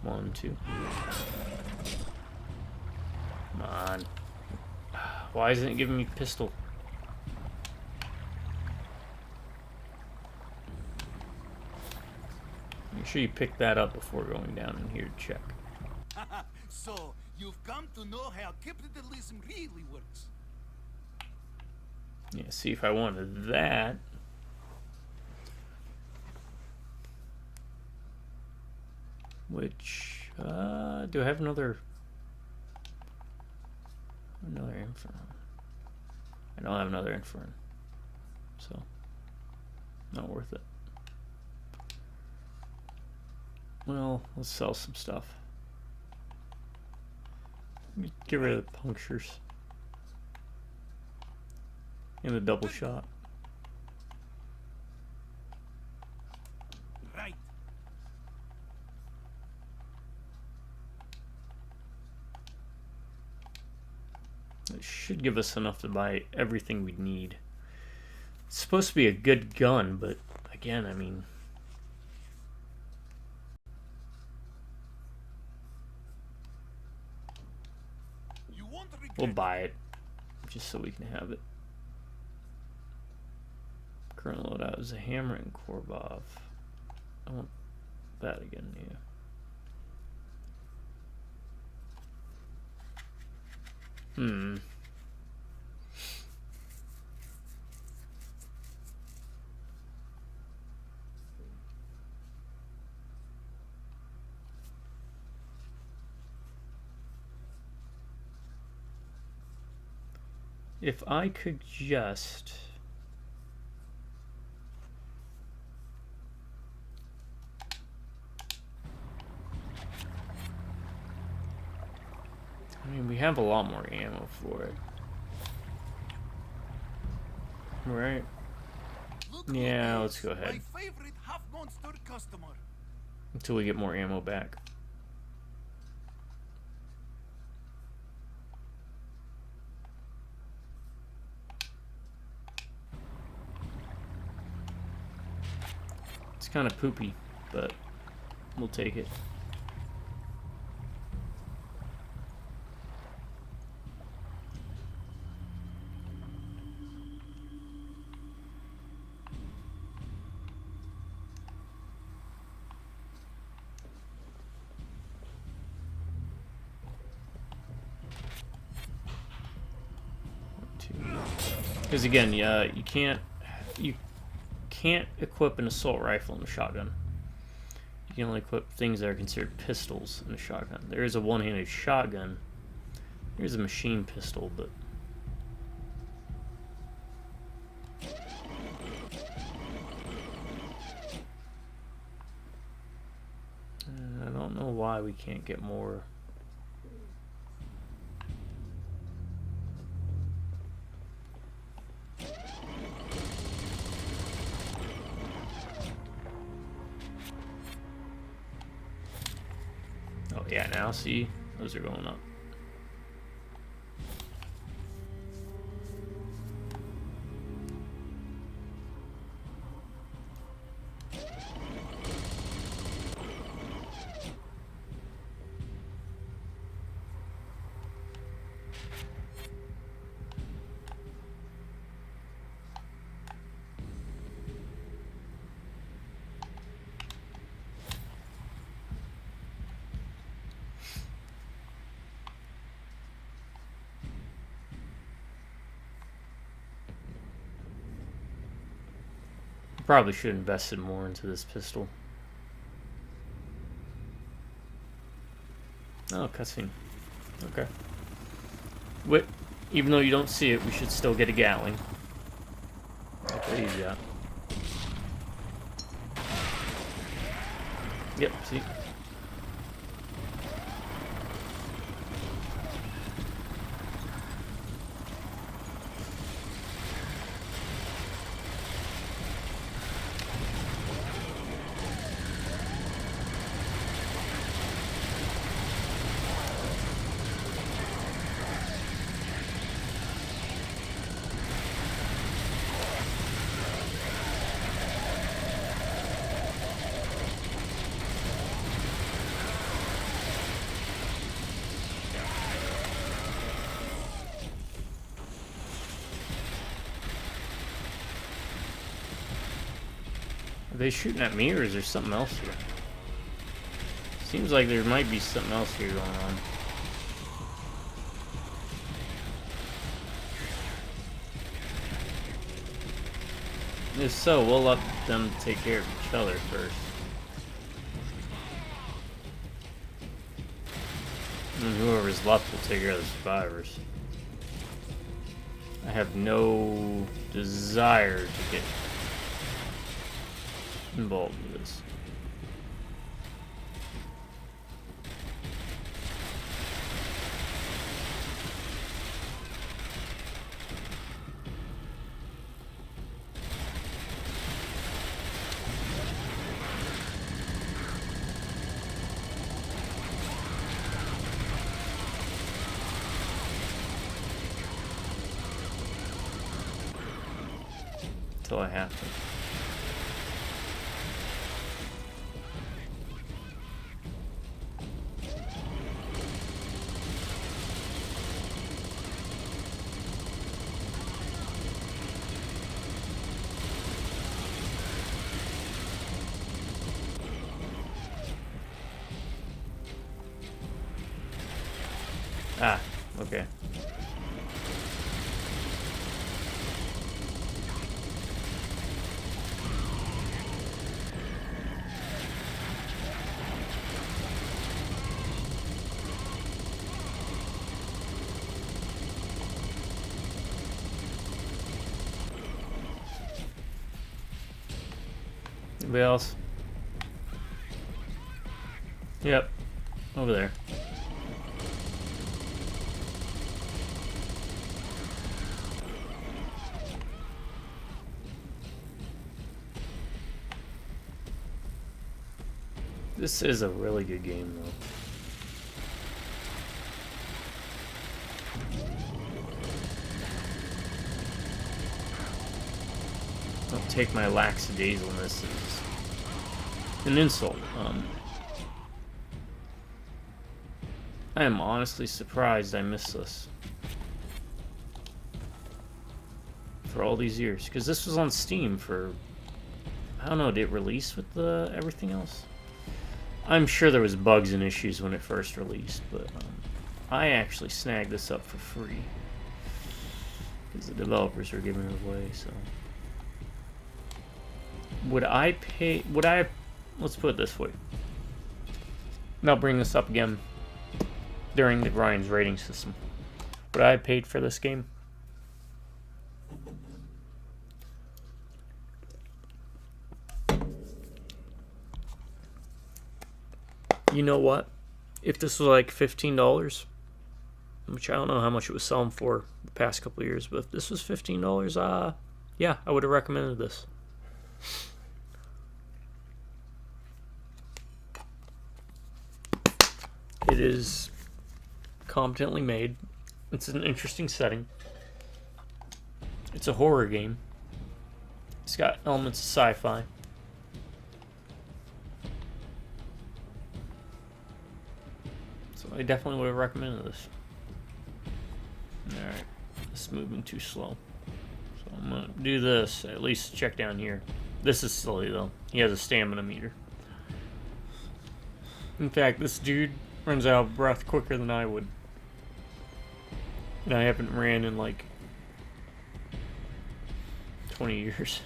Speaker 1: One, two. Come on. Why isn't it giving me pistol? Make sure you pick that up before going down in here to check.
Speaker 3: So, you've come to know how capitalism really works.
Speaker 1: Yeah, see if I wanted that. Which, do I have another Inferno? I don't have another Inferno, so not worth it. Well, let's sell some stuff. Get rid of the punctures and the double shot.
Speaker 3: Right.
Speaker 1: It should give us enough to buy everything we need. It's supposed to be a good gun, but again, I mean, we'll buy it just so we can have it. Current loadout is a hammer and Korbov. I want that again, yeah. If I could just... I mean, we have a lot more ammo for it. Right? Yeah, let's go ahead.
Speaker 3: My favorite half-monster customer.
Speaker 1: until we get more ammo back. It's kind of poopy, but we'll take it. Because again, you can't equip an assault rifle in a shotgun. You can only equip things that are considered pistols in a shotgun. There is a one-handed shotgun. There's a machine pistol, but I don't know why we can't get more. Oh yeah, now see, those are going up. Probably should have invested more into this pistol. Oh, cutscene. Okay. Even though you don't see it, we should still get a Gatling. Okay, you got. Yep, see? Are they shooting at me, or is there something else here? Seems like there might be something else here going on. If so, we'll let them take care of each other first. And whoever's left will take care of the survivors. I have no desire to get involved with this. Until I have to. Ah, okay. Anybody else? Yep, over there. This is a really good game, though. Don't take my lackadaisicalness as an insult. I am honestly surprised I missed this for all these years, because this was on Steam for, I don't know, did it release with the everything else? I'm sure there was bugs and issues when it first released, but I actually snagged this up for free because the developers were giving it away. So would I pay? Let's put it this way. And I'll bring this up again during the Ryan's rating system. Would I have paid for this game? You know what? If this was like $15, which I don't know how much it was selling for the past couple of years, but if this was $15, yeah, I would have recommended this. It is competently made. It's an interesting setting. It's a horror game. It's got elements of sci-fi. So I definitely would have recommended this. Alright, it's moving too slow. So I'm gonna do this, at least check down here. This is silly though. He has a stamina meter. In fact, this dude runs out of breath quicker than I would. And I haven't ran in like 20 years.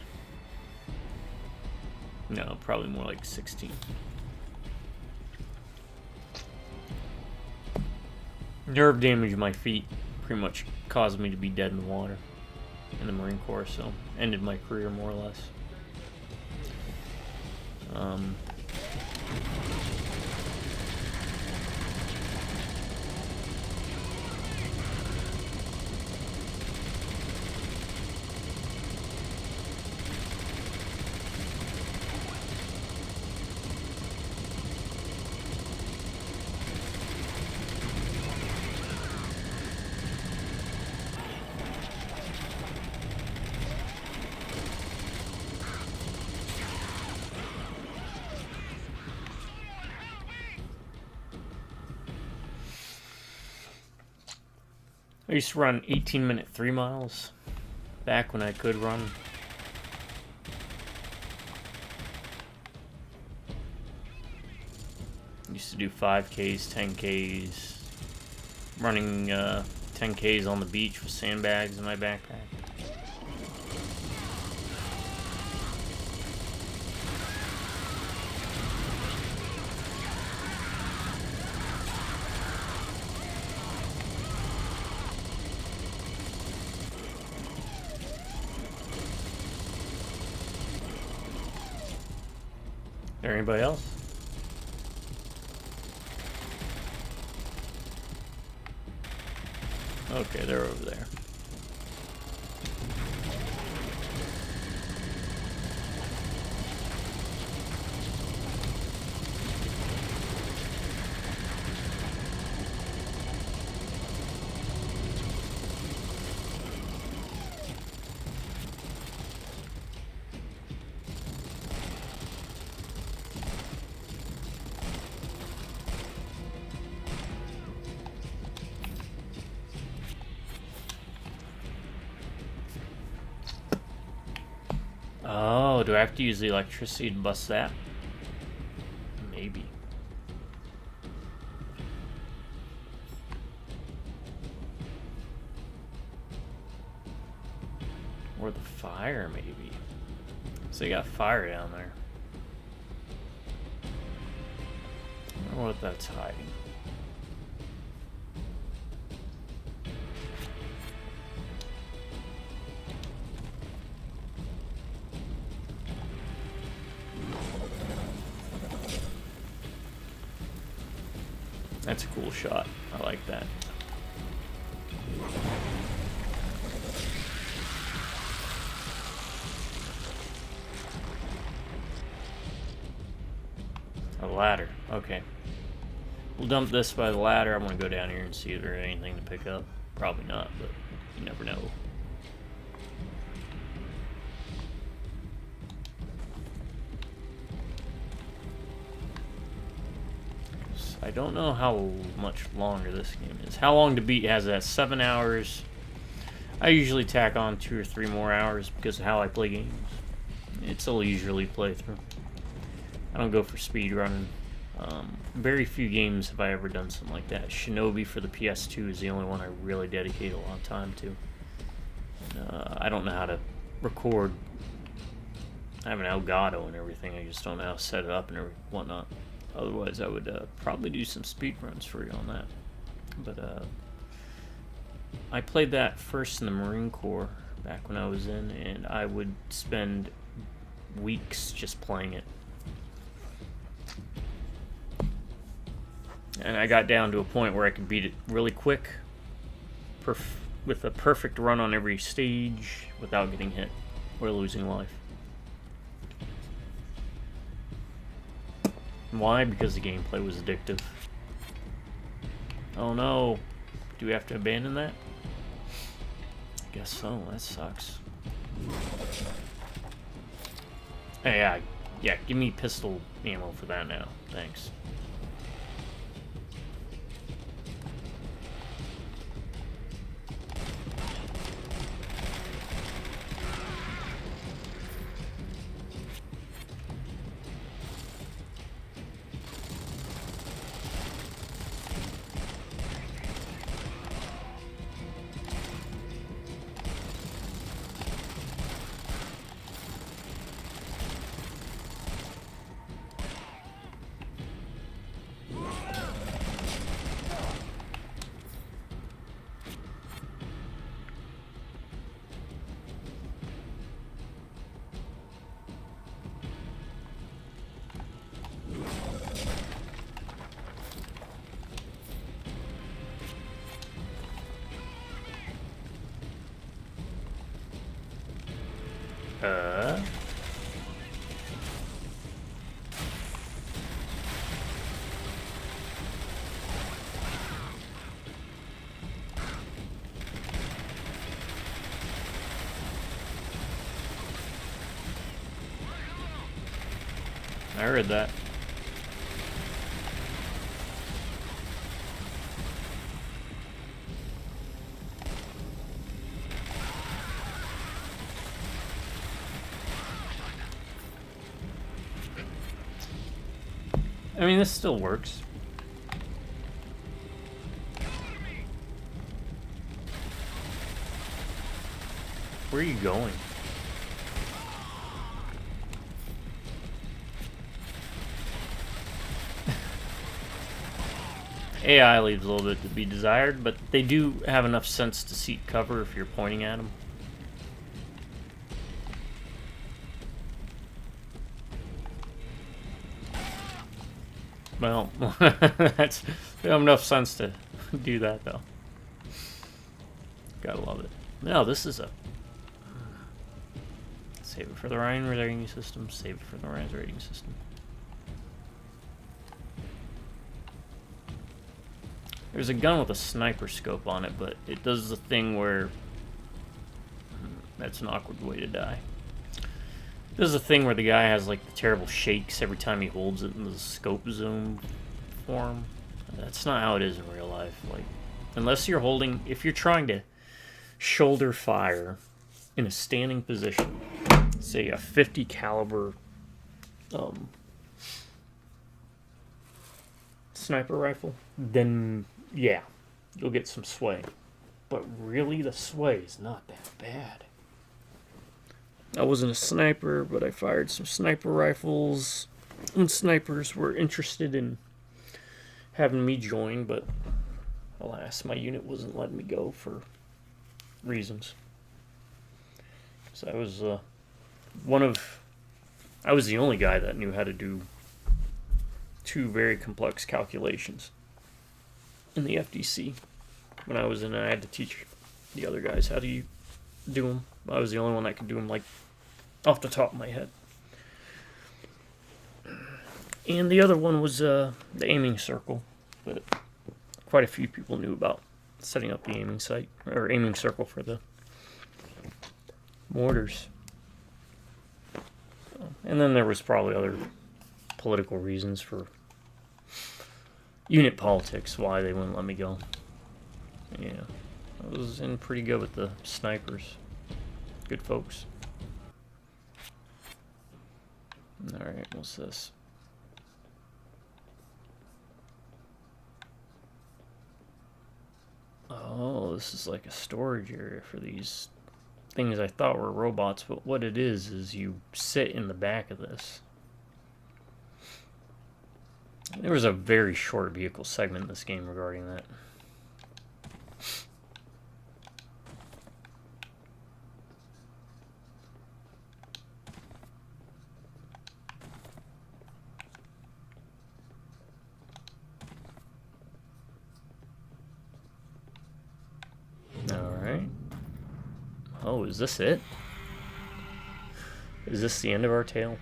Speaker 1: No, probably more like 16. Nerve damage in my feet pretty much caused me to be dead in the water in the Marine Corps, so ended my career more or less. I used to run 18-minute 3 miles back when I could run. Used to do 5Ks, 10Ks, running 10Ks on the beach with sandbags in my backpack. There anybody else? Okay, they're over there. Oh, do I have to use the electricity to bust that? Maybe. Or the fire, maybe. So you got fire down there. I wonder what that's hiding. That's a cool shot. I like that. A ladder. Okay. We'll dump this by the ladder. I'm going to go down here and see if there's anything to pick up. Probably not, but you never know. I don't know how much longer this game is. How long to beat has that? 7 hours. I usually tack on 2 or 3 more hours because of how I play games. It's a leisurely playthrough. I don't go for speed running. Very few games have I ever done something like that. Shinobi for the PS2 is the only one I really dedicate a lot of time to. I don't know how to record. I have an Elgato and everything. I just don't know how to set it up and whatnot. Otherwise, I would probably do some speed runs for you on that. But I played that first in the Marine Corps back when I was in, and I would spend weeks just playing it. And I got down to a point where I could beat it really quick, with a perfect run on every stage without getting hit or losing life. Why? Because the gameplay was addictive. Oh no. Do we have to abandon that? I guess so. That sucks. Hey, yeah, give me pistol ammo for that now. Thanks. I heard that. I mean, this still works. Where are you going? AI leaves a little bit to be desired, but they do have enough sense to seek cover if you're pointing at them. Well, they have enough sense to do that, though. Gotta love it. No, this is a... Save it for the Ryan rating system. Save it for the Ryan's rating system. There's a gun with a sniper scope on it, but it does the thing where... That's an awkward way to die. It does the thing where the guy has like the terrible shakes every time he holds it in the scope zoom form. That's not how it is in real life. Like, unless you're holding... If you're trying to shoulder fire in a standing position, say a 50 caliber sniper rifle, then yeah, you'll get some sway. But really, the sway is not that bad. I wasn't a sniper, but I fired some sniper rifles when snipers were interested in having me join, but alas, my unit wasn't letting me go for reasons. So I was I was the only guy that knew how to do 2 very complex calculations in the FDC. When I was in it, I had to teach the other guys how to do them. I was the only one that could do them, like, off the top of my head. And the other one was the aiming circle, but quite a few people knew about setting up the aiming site or aiming circle for the mortars. And then there was probably other political reasons for unit politics why they wouldn't let me go. Yeah, I was in pretty good with the snipers. Good folks. Alright, what's this? Oh, this is like a storage area for these things I thought were robots, but what it is you sit in the back of this. There was a very short vehicle segment in this game regarding that. Alright. Oh, is this it? Is this the end of our tale?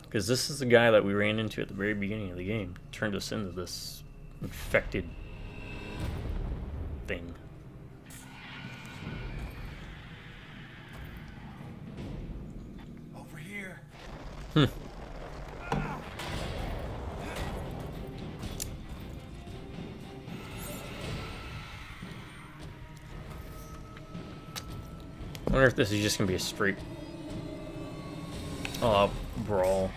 Speaker 1: Because this is the guy that we ran into at the very beginning of the game. Turned us into this infected thing.
Speaker 2: Over here.
Speaker 1: I wonder if this is just going to be a straight brawl.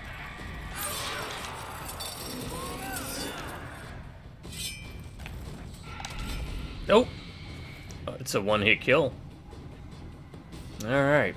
Speaker 1: Nope. Oh, it's a one-hit kill. Alright.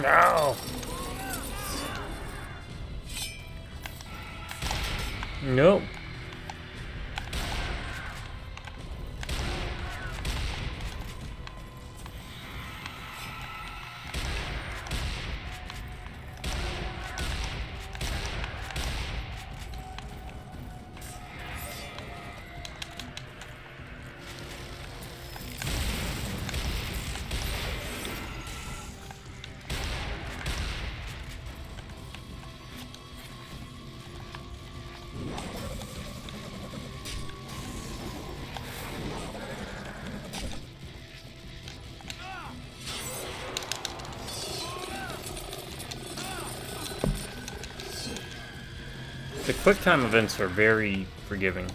Speaker 1: No. Nope. The quick time events are very forgiving.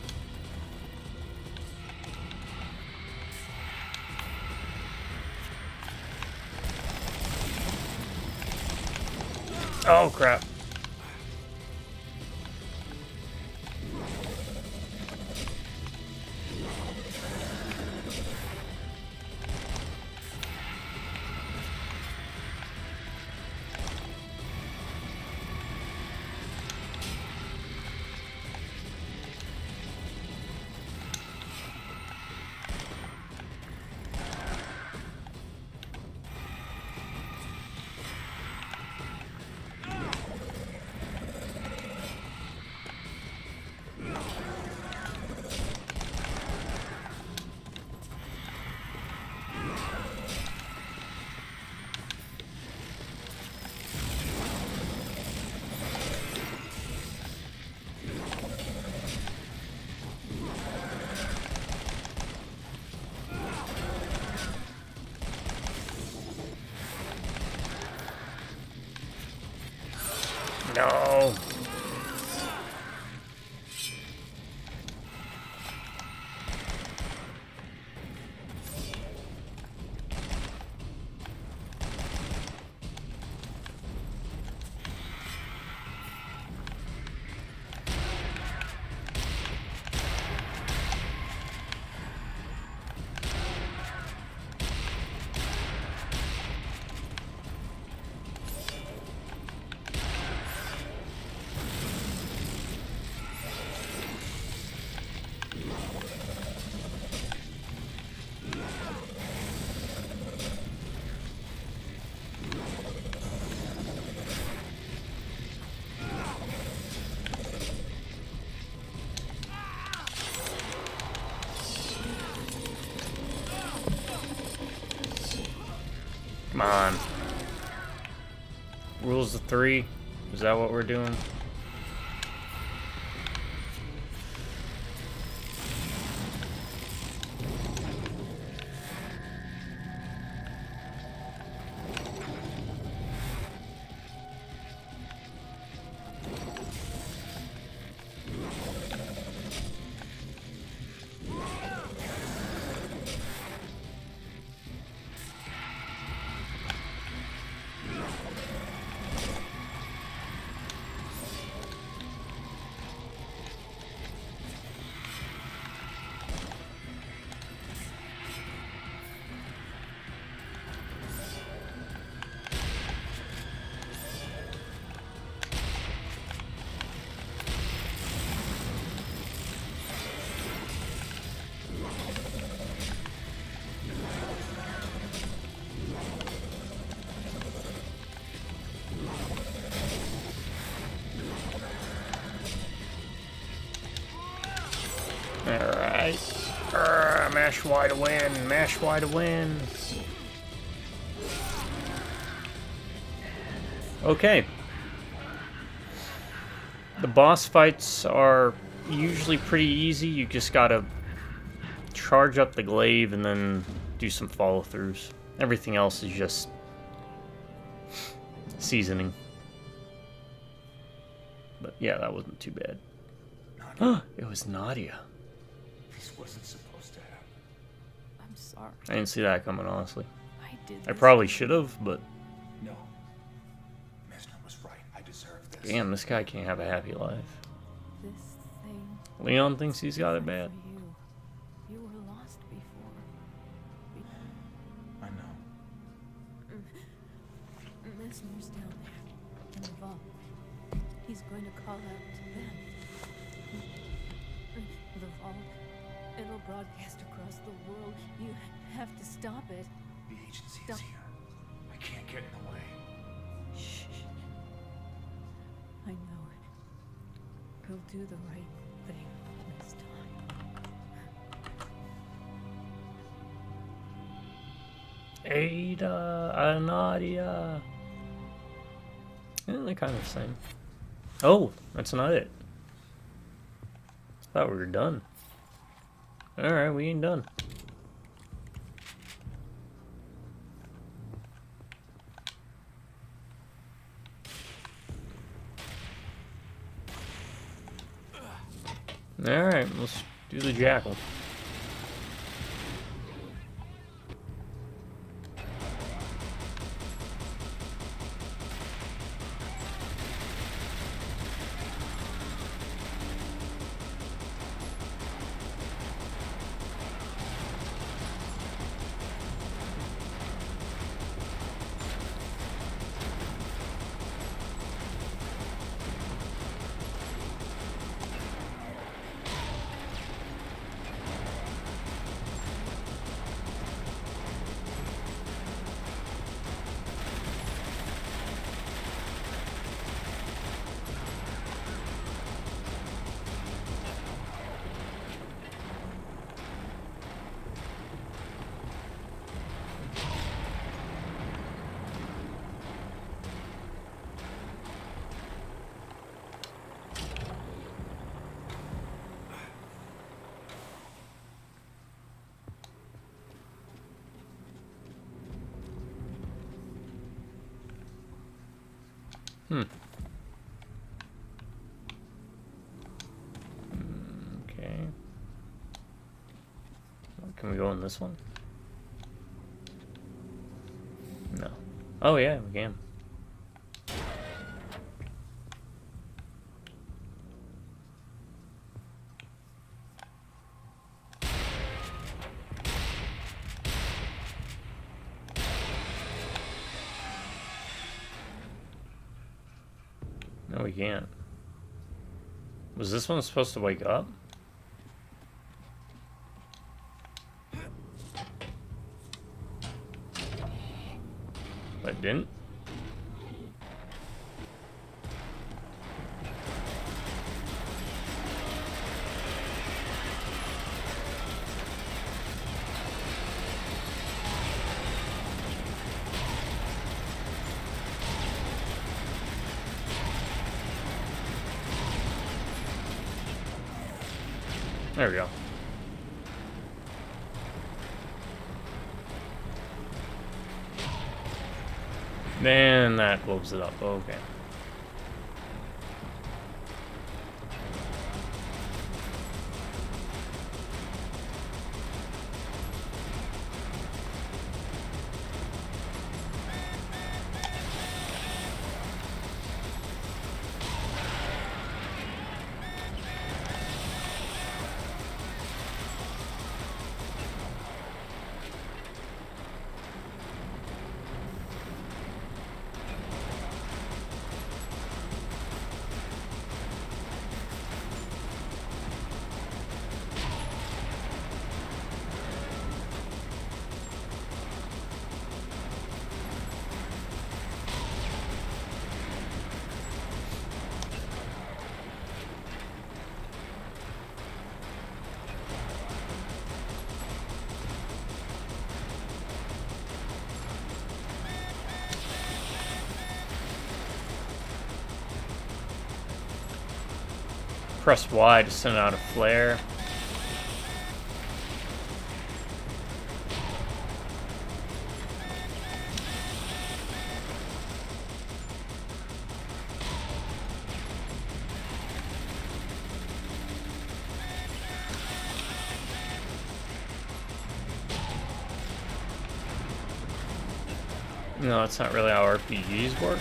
Speaker 1: Oh crap. No. Come on. Rules of 3. Is that what we're doing? Alright. Mash Y to win. Mash Y to win. Okay. The boss fights are usually pretty easy. You just gotta charge up the glaive and then do some follow-throughs. Everything else is just seasoning. But yeah, that wasn't too bad. It was Nadia.
Speaker 2: This wasn't supposed to happen.
Speaker 5: I'm sorry.
Speaker 1: I didn't see that coming, honestly.
Speaker 5: I did
Speaker 1: I
Speaker 5: this.
Speaker 1: probably should have, but
Speaker 2: No. Mister was right. I deserve this.
Speaker 1: damn, this guy can't have a happy life.
Speaker 5: This thing
Speaker 1: Leon thinks he's got it bad.
Speaker 5: for you. You were lost before.
Speaker 2: I know.
Speaker 5: Mesmer's down there in the vault. He's going to call out to them. The vault. It'll broadcast across the world. You have to stop it.
Speaker 2: The agency
Speaker 5: Stop.
Speaker 2: is here. I can't get in the way.
Speaker 5: Shh. I know it. He'll do the right thing this time.
Speaker 1: Ada, Nadia. Yeah, they're kind of the same. Oh, that's not it. Thought we were done. Alright, we ain't done. Alright, let's do the jackal. on this one? No. Oh yeah, we can. No, we can't. Was this one supposed to wake up? But it didn't? There we go. Then that blows it up. Okay. Press Y to send out a flare. No, that's not really how RPGs work.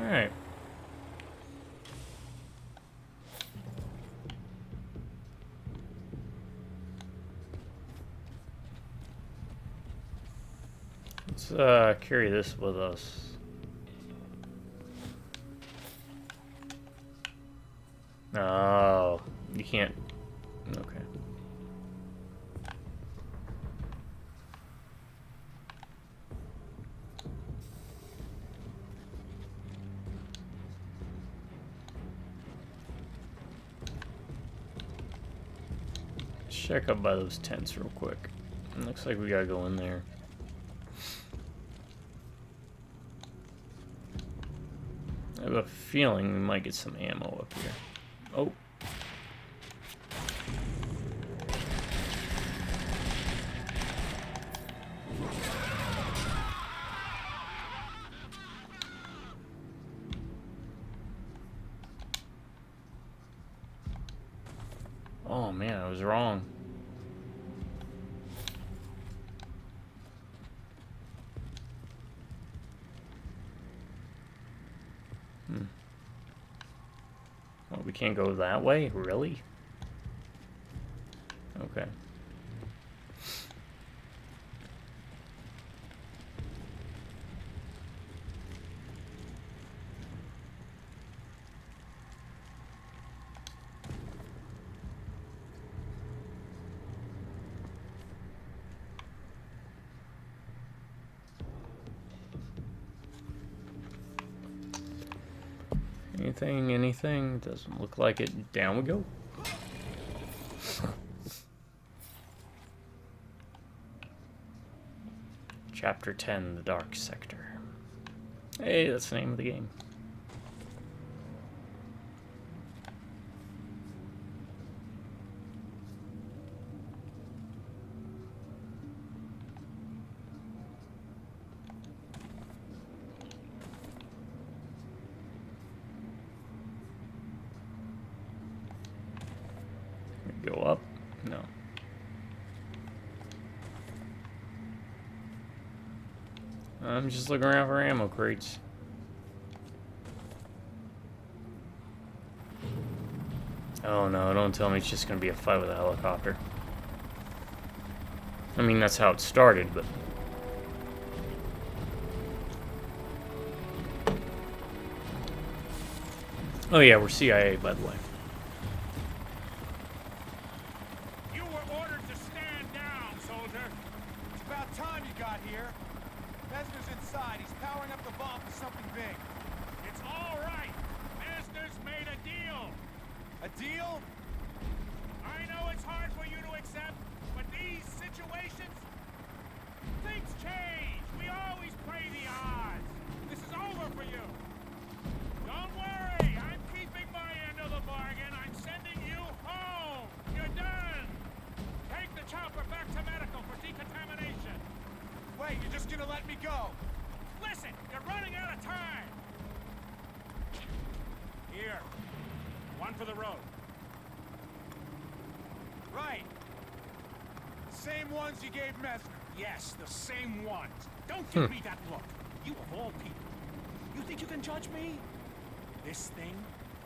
Speaker 1: Alright. Let's carry this with us. Oh, you can't. Okay. Check up by those tents real quick. It looks like we gotta go in there. I have a feeling we might get some ammo up here. Oh, man, I was wrong. Well, we can't go that way? Really? Okay. Anything? Doesn't look like it. Down we go. Chapter 10, The Dark Sector. Hey, that's the name of the game. Go up? No. I'm just looking around for ammo crates. Oh no, don't tell me it's just gonna be a fight with a helicopter. I mean, that's how it started, but... Oh yeah, we're CIA, by the way.
Speaker 2: You were ordered to stand down, soldier. It's about time you got here. Mesner's inside. He's powering up the bomb for something big. It's all right. Mesner's made a deal. A deal? I know it's hard for you to accept, but these situations, things change. We always play the odds. This is over for you. Don't worry. I'm keeping my end of the bargain. I'm sending you home. You're done. Take the chopper back to medical for decontamination. Wait, you're just gonna let me go? Listen, you're running out of time. Here. One for the road. Right. The same ones you gave Mesner. Yes, the same ones. Don't give me that look. You of all people. You think you can judge me? This thing,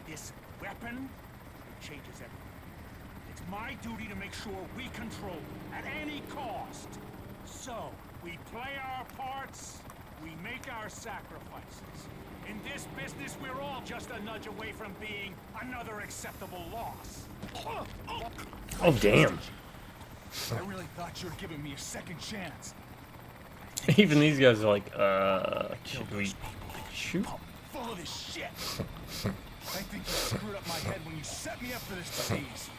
Speaker 2: this weapon, it changes everything. It's my duty to make sure we control it at any cost. So, we play our parts, we make our sacrifices. In this business, we're all just a nudge away from being another acceptable loss.
Speaker 1: Oh, damn.
Speaker 2: I really thought you were giving me a second chance.
Speaker 1: Even these guys are like, should we shoot?
Speaker 2: Full of this shit. I think you screwed up my head when you set me up for this disease.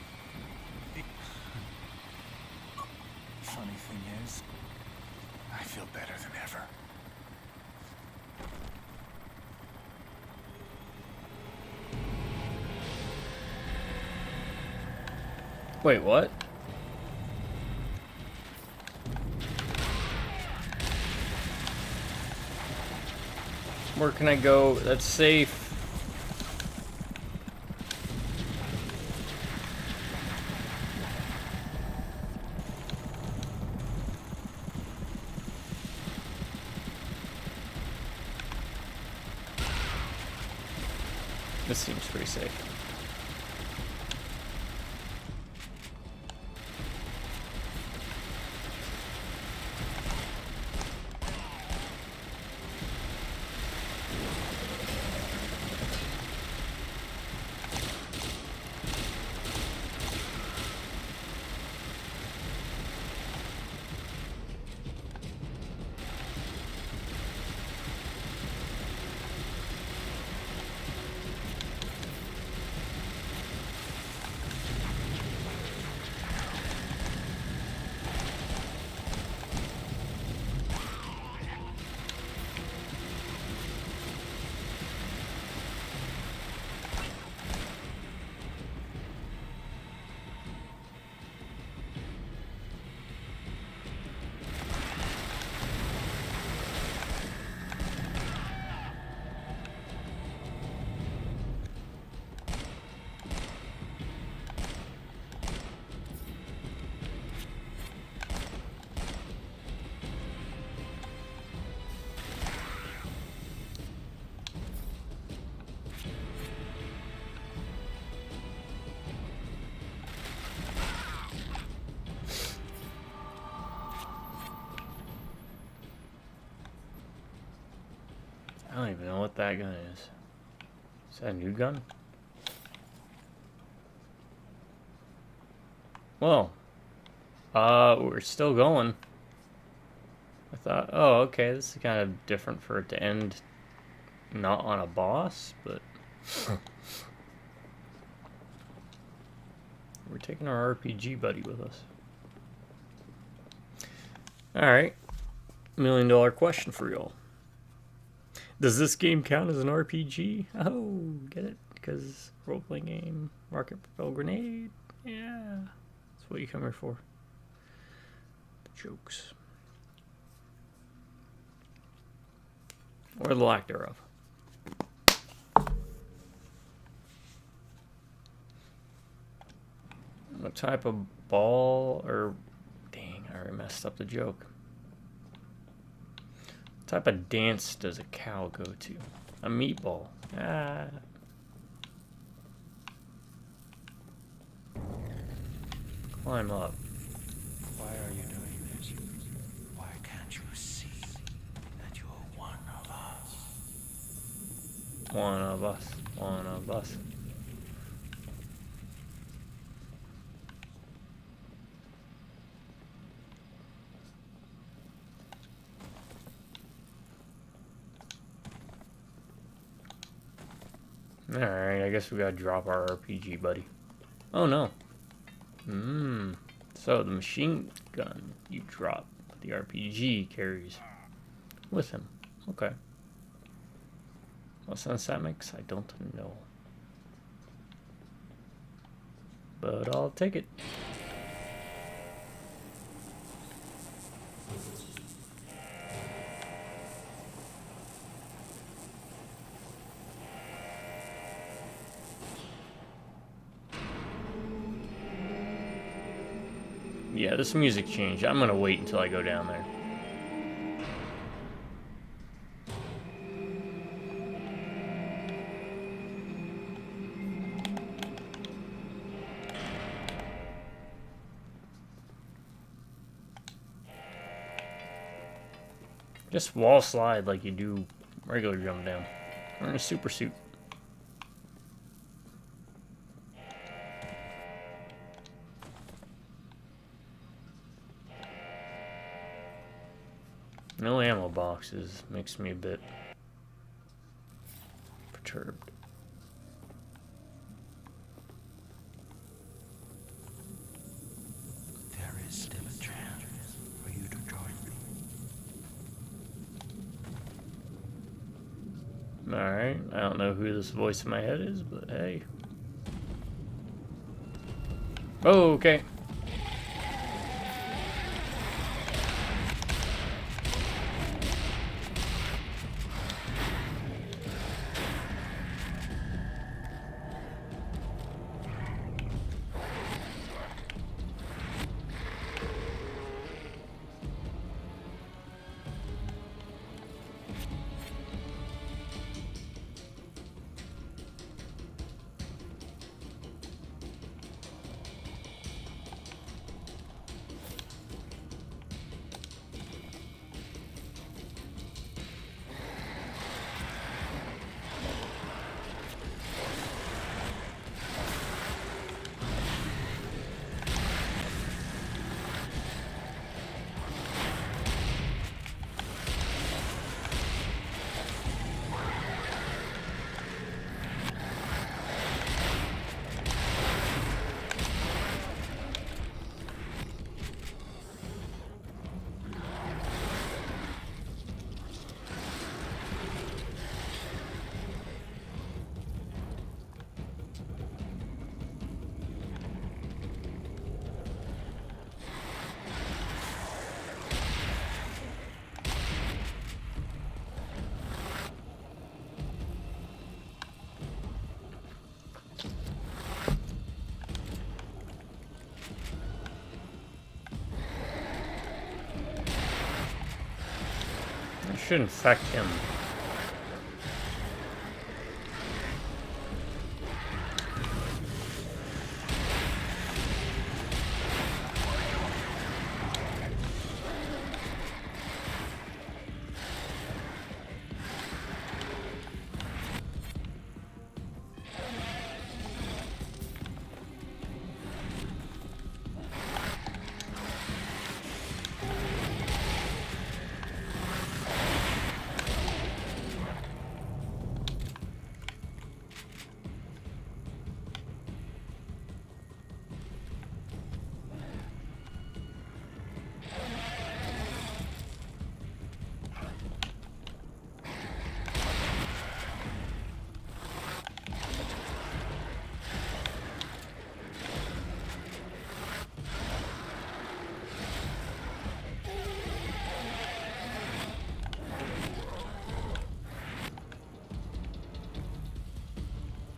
Speaker 2: Funny thing is, I feel better than ever.
Speaker 1: Wait, what? Where can I go? That's safe. This seems pretty safe. I don't even know what that gun is. Is that a new gun? Well, we're still going. I thought, oh, okay, this is kind of different for it to end not on a boss, but we're taking our RPG buddy with us. Alright, $1 million question for y'all. Does this game count as an RPG? Oh, get it? Because role-playing game, rocket propel grenade, yeah, that's what you come here for. The jokes. Or the lack thereof. What type of ball, or dang, I already messed up the joke. What type of dance does a cow go to? A meatball. Ah. Climb up.
Speaker 3: Why are you doing this? Why can't you see that you're one of us?
Speaker 1: One of us. One of us. Alright, I guess we gotta drop our RPG buddy. Oh no. So the machine gun you drop, the RPG carries with him. Okay. What sense that makes, I don't know. But I'll take it. Yeah, this music changed. I'm gonna wait until I go down there. Just wall slide like you do regular jump down. We're in a super suit. No ammo boxes makes me a bit perturbed.
Speaker 3: There is still a chance for you to join me.
Speaker 1: Alright, I don't know who this voice in my head is, but hey. Oh, okay. It should infect him.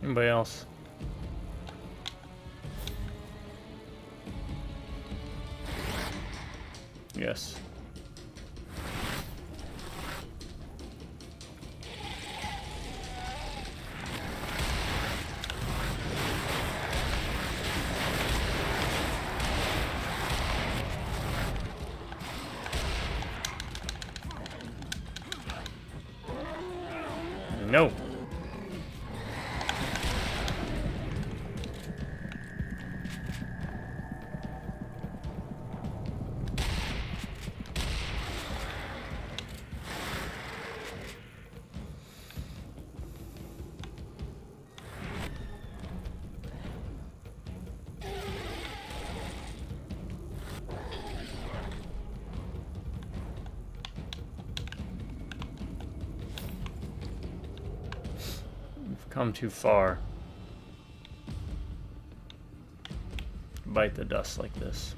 Speaker 1: Anybody else? Yes. No. We've come too far. Bite the dust like this.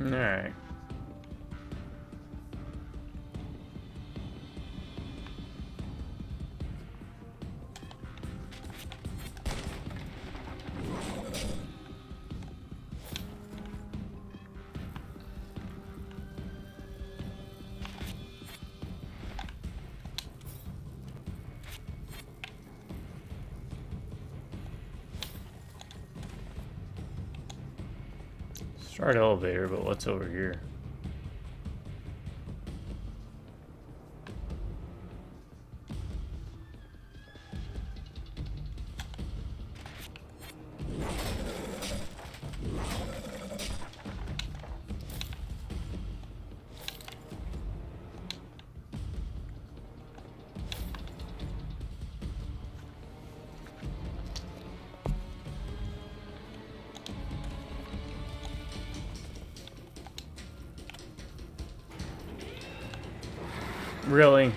Speaker 1: Alright. Start elevator, but what's over here? Really?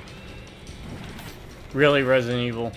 Speaker 1: Really, Resident Evil?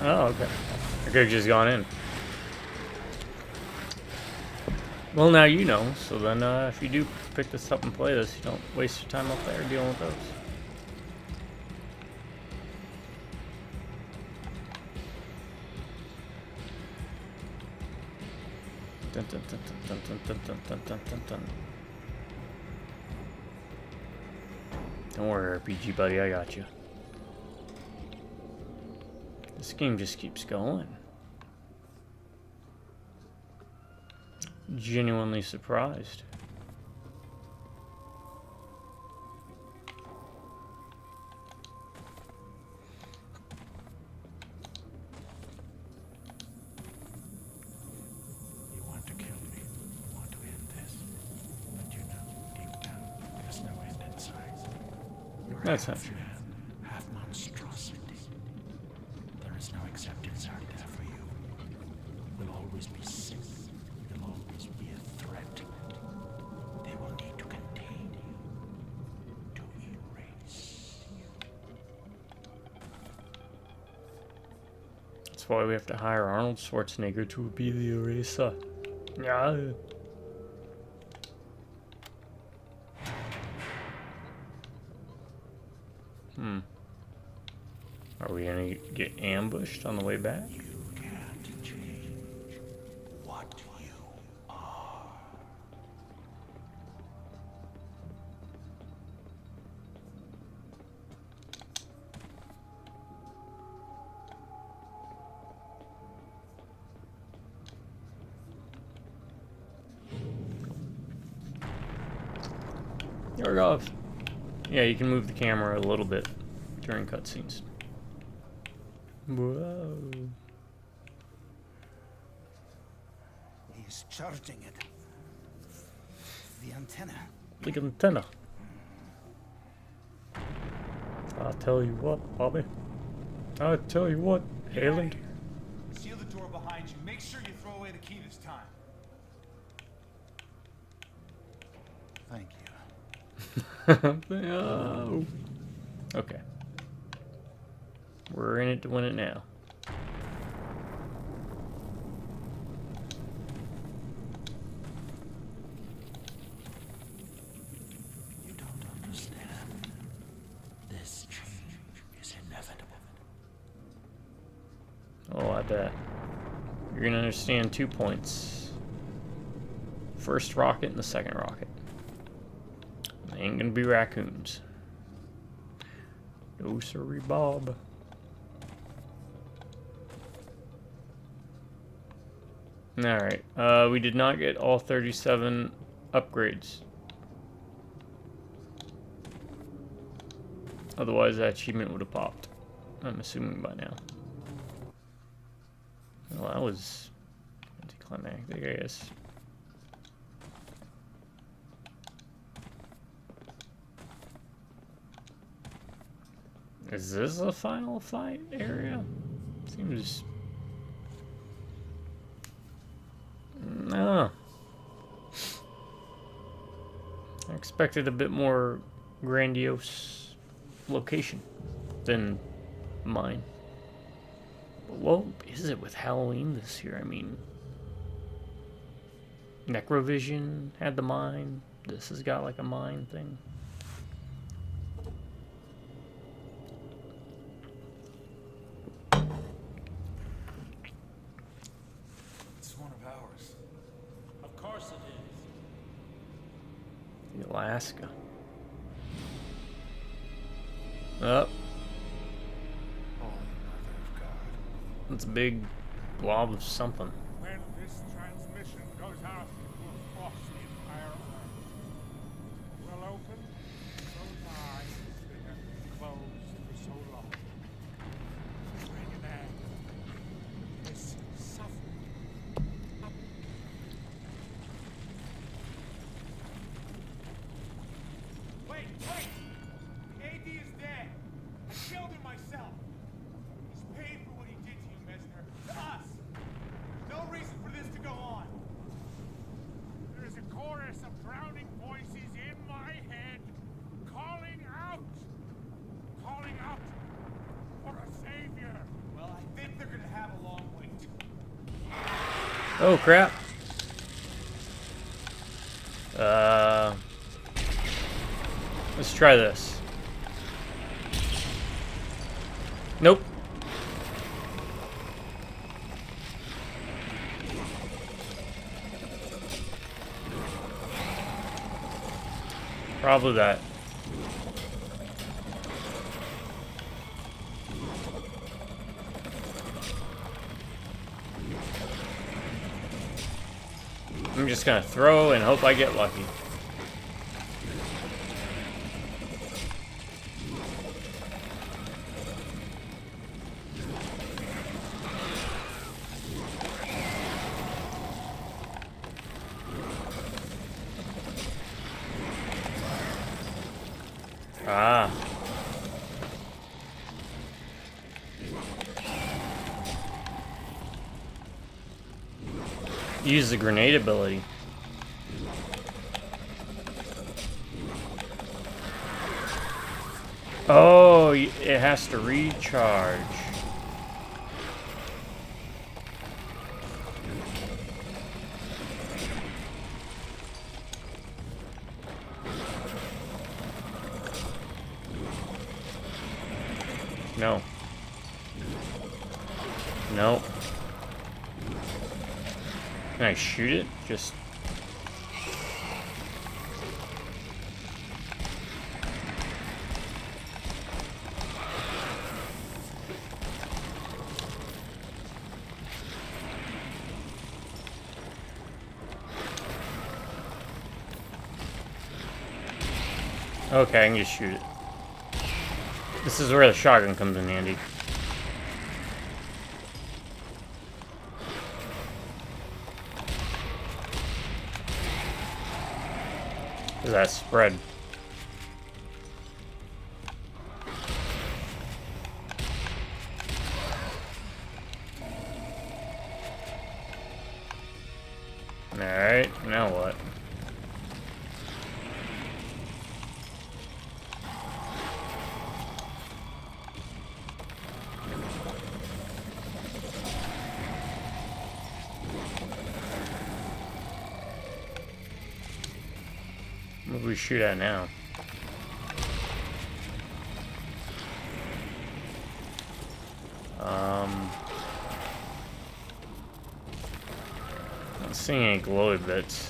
Speaker 1: Oh, okay. I could have just gone in. Well, now you know, so then if you do pick this up and play this, you don't waste your time up there dealing with those. Dun, dun, dun, dun, dun, dun, dun, dun, dun, dun, dun. Don't worry, RPG buddy, I got you. This game just keeps going. Genuinely surprised.
Speaker 3: You want to kill me, you want to end this, but you know, deep down, there's no end in sight. You're
Speaker 1: That's
Speaker 3: half
Speaker 1: not true.
Speaker 3: man, half monstrosity. There is no acceptance out there for you. You'll always be sick. You'll always be a threat. They will need to contain you, to erase you.
Speaker 1: That's why we have to hire Arnold Schwarzenegger to be the eraser. Yeah. Are we gonna get ambushed on the way back?
Speaker 3: You can't change what you are.
Speaker 1: There we go. Yeah, you can move the camera a little bit during cutscenes. Whoa.
Speaker 3: He's charging it. The antenna.
Speaker 1: Big antenna. I'll tell you what, Bobby. I'll tell you what, Hayland.
Speaker 2: Seal the door behind you. Make sure you throw away the key this time.
Speaker 3: Thank you.
Speaker 1: Oh. Okay. We're in it to win it now.
Speaker 3: You don't understand. This change is inevitable.
Speaker 1: Oh, I bet. You're gonna understand 2 points. First rocket and the second rocket. They ain't gonna be raccoons. No sirree, Bob. Alright, we did not get all 37 upgrades. Otherwise that achievement would have popped. I'm assuming by now. Well, that was anticlimactic, I guess. Is this a final fight area? Seems... No. I expected a bit more grandiose location than mine. But what is it with Halloween this year? I mean, Necrovision had the mine. This has got like a mine thing.
Speaker 2: It's one of ours. Of course it is.
Speaker 1: Alaska. Up.
Speaker 2: Holy Mother of God.
Speaker 1: That's a big blob of something.
Speaker 2: When this transmission goes out, it will cross the entire Earth. We'll open those eyes that have been closed for so long. Bring an end. This suffering. Wait! B.A.D. is dead. I killed him myself. He's paid for what he did to you, Mesner. To us. There's no reason for this to go on. There is a chorus of drowning voices in my head, calling out for a savior. Well, I think they're gonna have a long wait.
Speaker 1: Oh crap. Let's try this. Nope. Probably that. I'm just gonna throw and hope I get lucky. Ah. Use the grenade ability. Oh, it has to recharge. No. No. Can I shoot it? Just... Okay, I can just shoot it. This is where the shotgun comes in handy. Does that spread? Alright, now what? What do we shoot at now? Not seeing any glowy bits.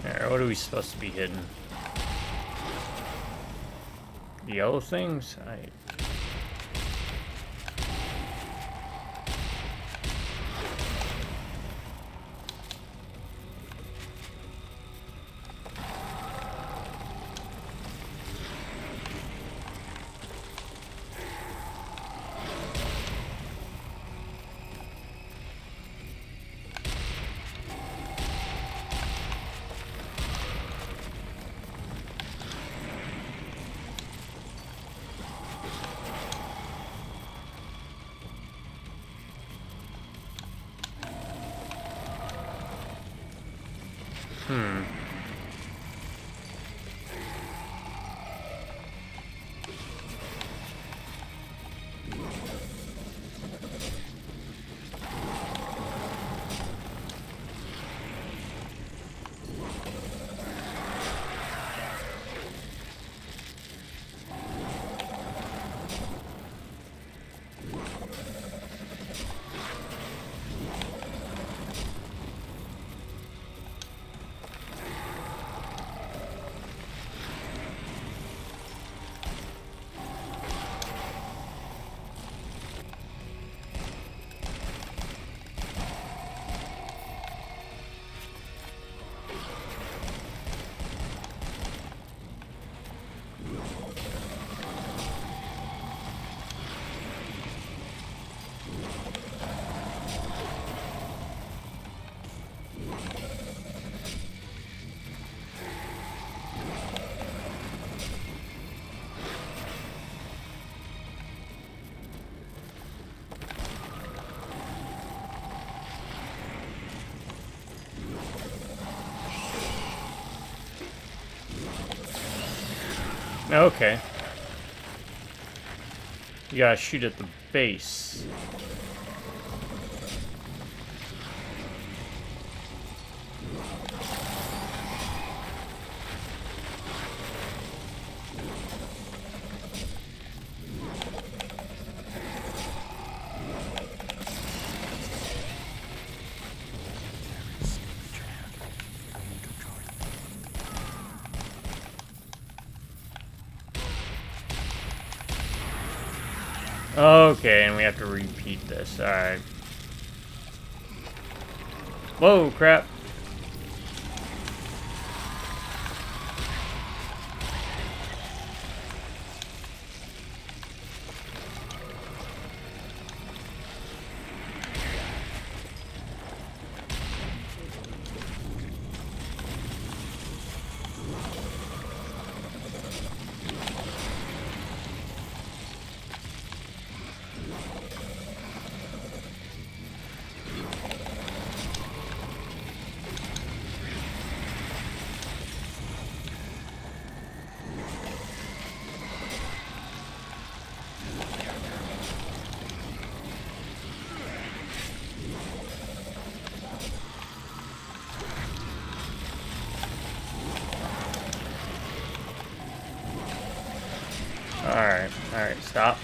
Speaker 1: Alright, what are we supposed to be hitting? The yellow things? Okay. You gotta shoot at the base. Okay, and we have to repeat this. Alright. Whoa, crap. Alright, stop.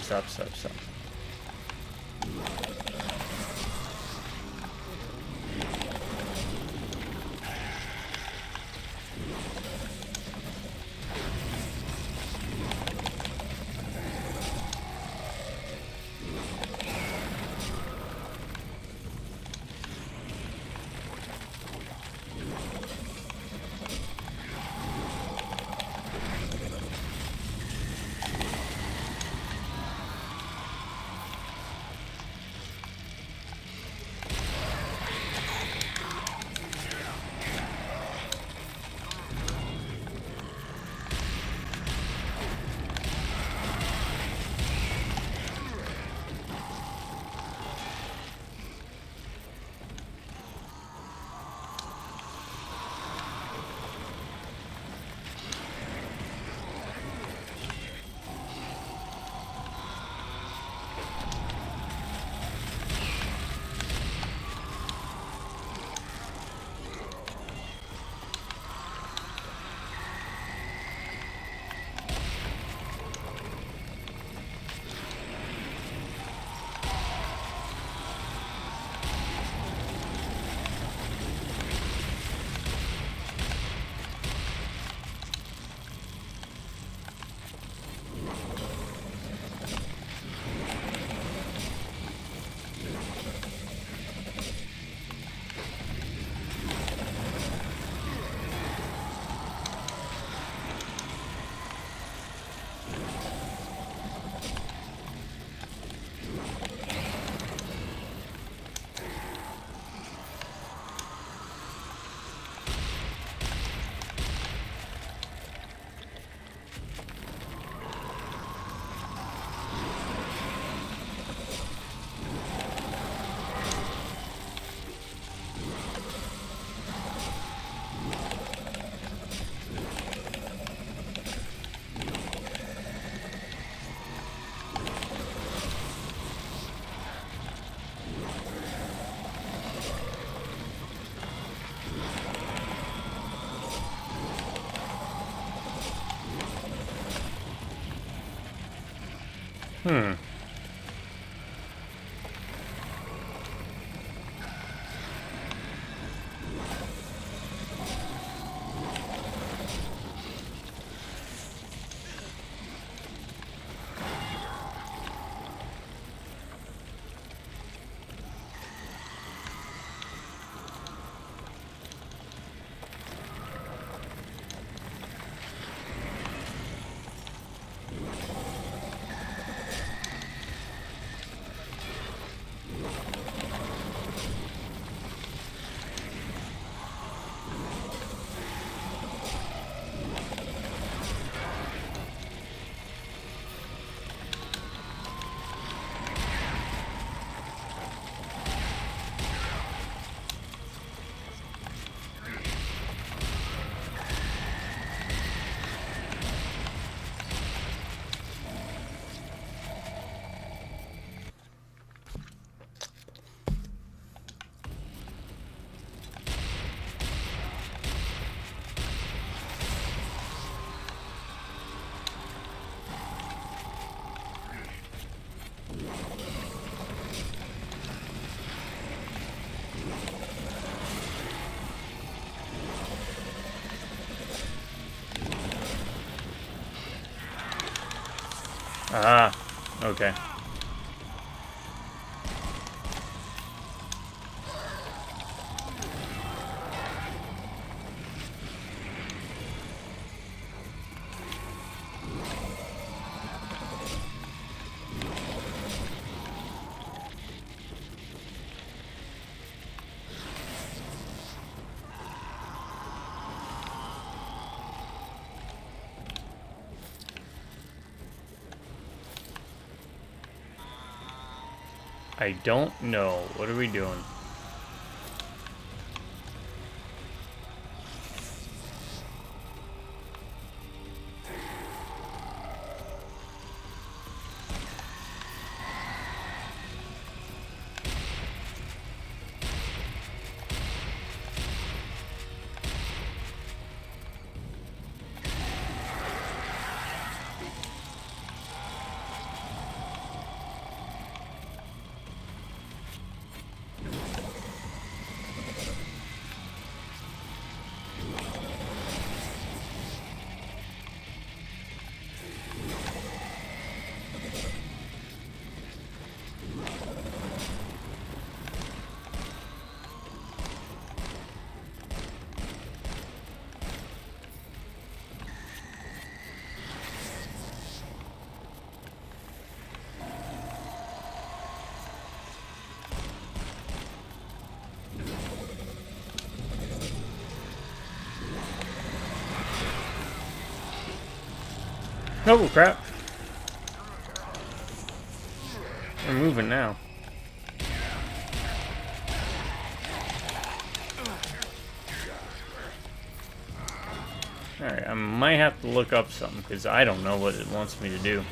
Speaker 1: Hmm. Ah, okay. I don't know. What are we doing? Oh crap. We're moving now. Alright, I might have to look up something because I don't know what it wants me to do.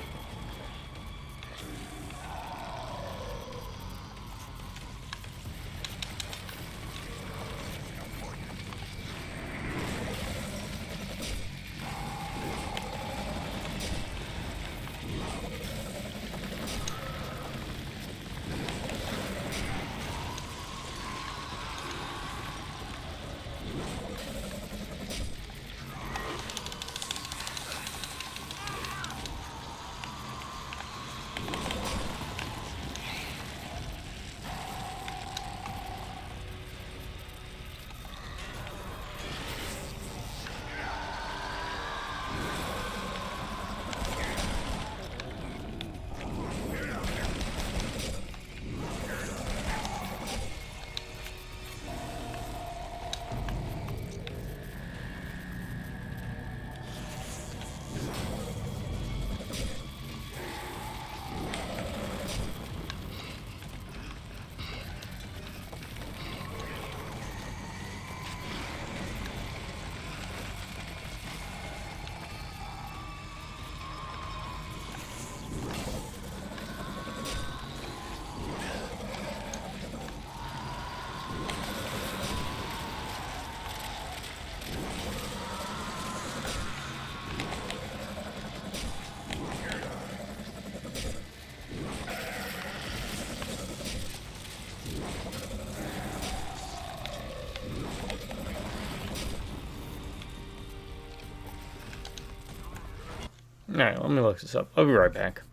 Speaker 1: Alright, let me look this up. I'll be right back.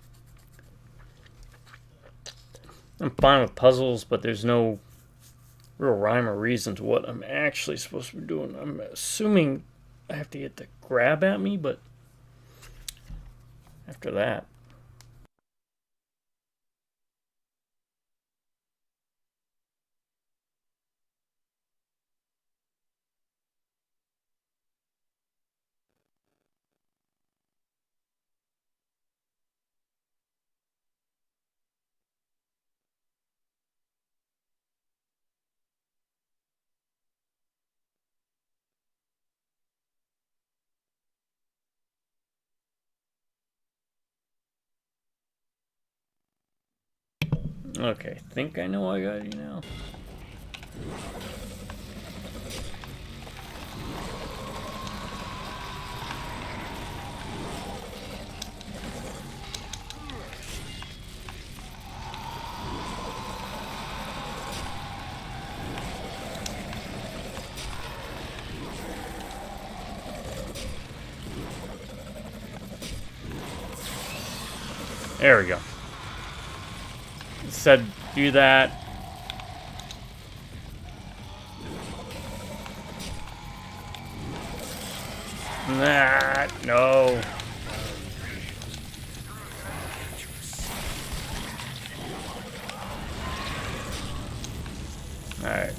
Speaker 1: I'm fine with puzzles, but there's no real rhyme or reason to what I'm actually supposed to be doing. I'm assuming I have to get the grab at me, but after that. Okay, think I know I got you now. There we go. It said do that. Nah, no. Alright.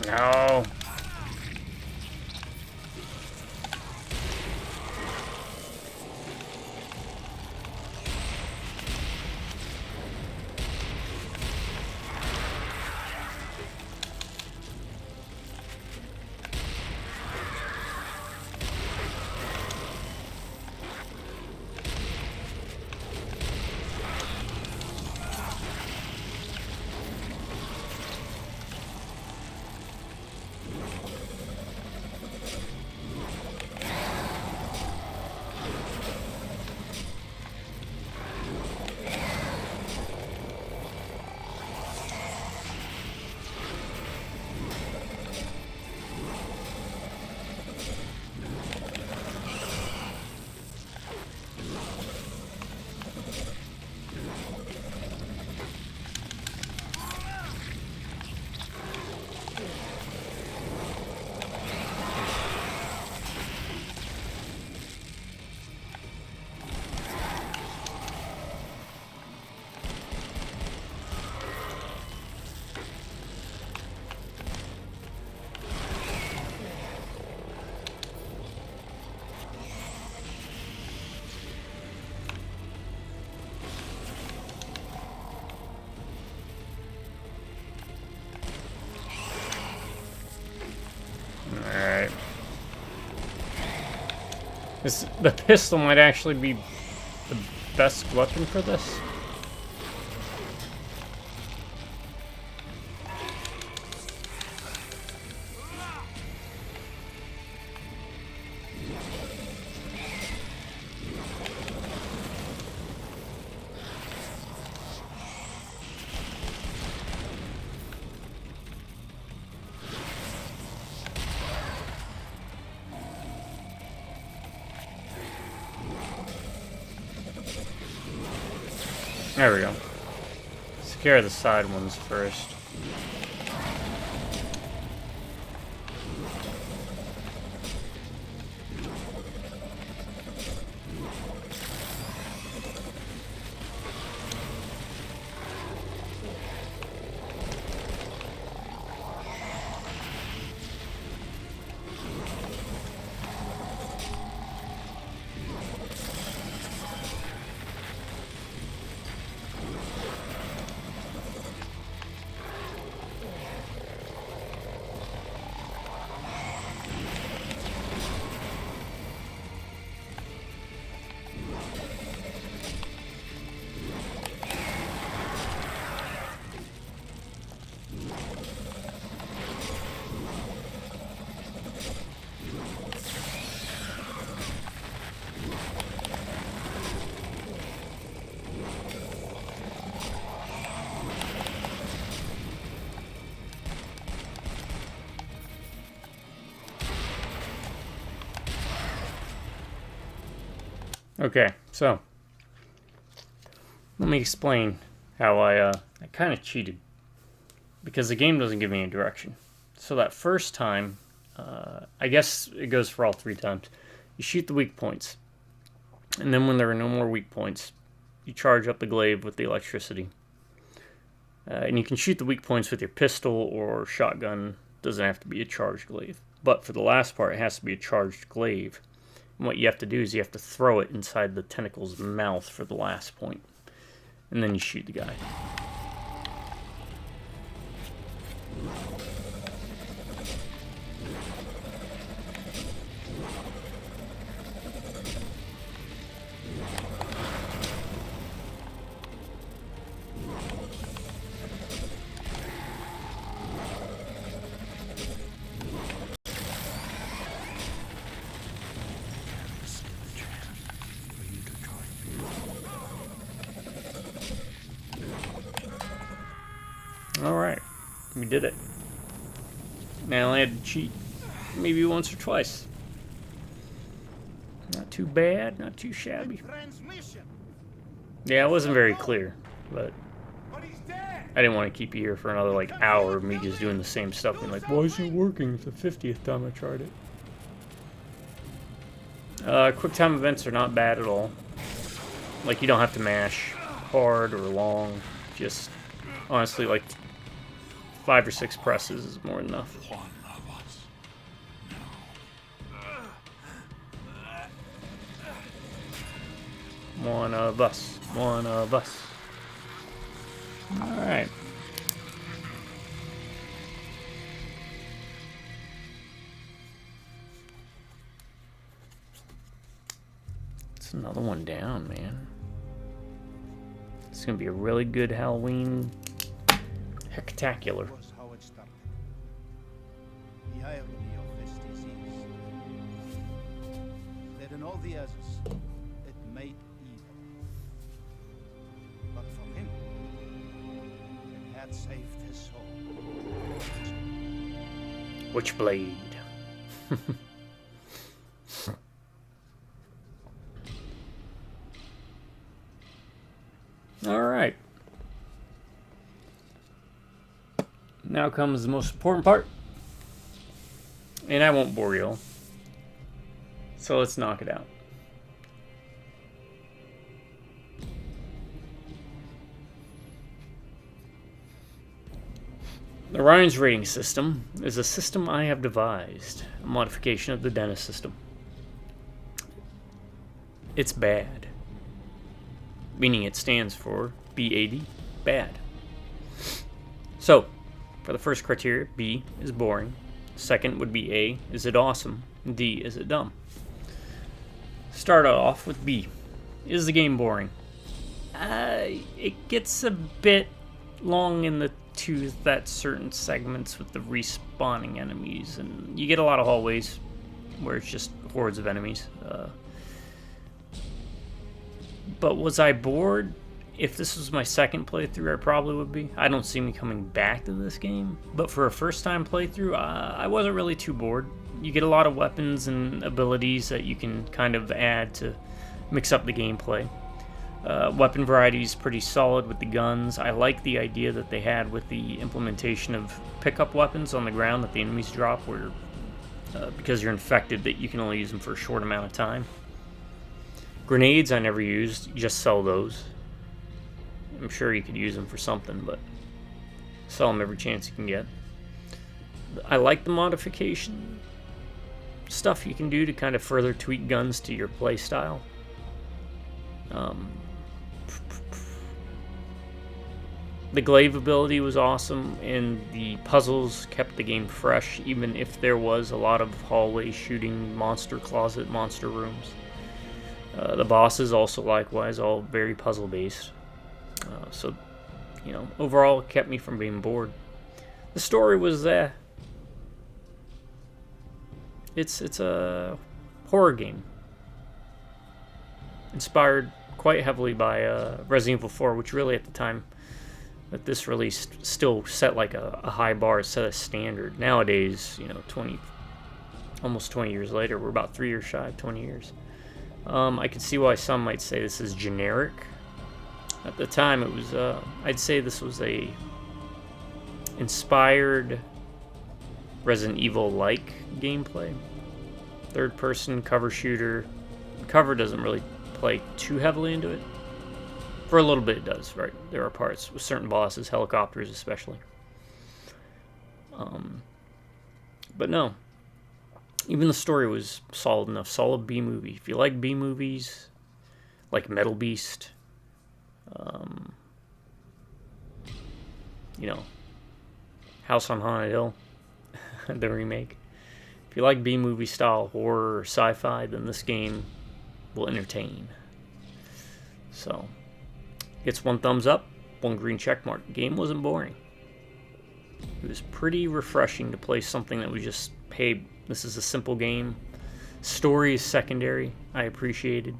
Speaker 1: No. Alright. The pistol might actually be the best weapon for this. There we go. Secure the side ones first. Okay, so let me explain how I kind of cheated, because the game doesn't give me any direction. So that first time, I guess it goes for all 3 times, you shoot the weak points, and then when there are no more weak points, you charge up the glaive with the electricity. And you can shoot the weak points with your pistol or shotgun, Doesn't have to be a charged glaive. But for the last part, it has to be a charged glaive. And what you have to do is you have to throw it inside the tentacle's mouth for the last point. And then you shoot the guy. Alright, we did it. Now I had to cheat maybe once or twice. Not too bad, not too shabby.
Speaker 2: Transmission.
Speaker 1: Yeah, it wasn't very clear, but
Speaker 2: But he's dead.
Speaker 1: I didn't want to keep you here for another like hour of me just doing the same stuff and like, why isn't it working? It's the 50th time I tried it. Quick time events are not bad at all. Like, you don't have to mash hard or long. Just honestly, like 5 or 6 presses is more than enough. One of us. One of us. Alright. It's another one down, man. It's gonna be a really good Halloween Hecktacular.
Speaker 3: Was how it started. The irony of this disease. That in all the others, it made evil. But for him, it had saved his soul.
Speaker 1: Which blade? Alright. Now comes the most important part. And I won't bore you all. So let's knock it out. The Ryan's rating system is a system I have devised, a modification of the Dennis system. It's bad, meaning it stands for B.A.D, bad. So, for the first criteria, B is boring. Second would be A, is it awesome? D, is it dumb? Start off with B. Is the game boring? It gets a bit long in the tooth at certain segments with the respawning enemies, and you get a lot of hallways where it's just hordes of enemies. But was I bored? If this was my second playthrough, I probably would be. I don't see me coming back to this game. But for a first-time playthrough, I wasn't really too bored. You get a lot of weapons and abilities that you can kind of add to mix up the gameplay. Weapon variety is pretty solid with the guns. I like the idea that they had with the implementation of pickup weapons on the ground that the enemies drop, where because you're infected, that you can only use them for a short amount of time. Grenades I never used, you just sell those. I'm sure you could use them for something, but sell them every chance you can get. I like the modification stuff you can do to kind of further tweak guns to your playstyle. The glaive ability was awesome, and the puzzles kept the game fresh, even if there was a lot of hallway shooting, monster closet, monster rooms. The bosses also likewise, all very puzzle based. So, you know, overall it kept me from being bored. The story was it's a horror game inspired quite heavily by Resident Evil 4, which really at the time that this released still set like a high bar, set a standard. Nowadays, you know, almost 20 years later, we're about 3 years shy of 20 years. I can see why some might say this is generic. At the time, it was, I'd say this was a inspired Resident Evil-like gameplay. Third-person cover shooter. Cover doesn't really play too heavily into it. For a little bit it does, right? There are parts with certain bosses, helicopters especially. But no, even the story was solid enough. Solid B movie. If you like B movies, like Metal Beast, you know, House on Haunted Hill, the remake. If you like B movie style horror or sci-fi, then this game will entertain. So, gets 1 thumbs up, 1 green check mark. Game wasn't boring. It was pretty refreshing to play something that was just, hey, this is a simple game. Story is secondary. I appreciated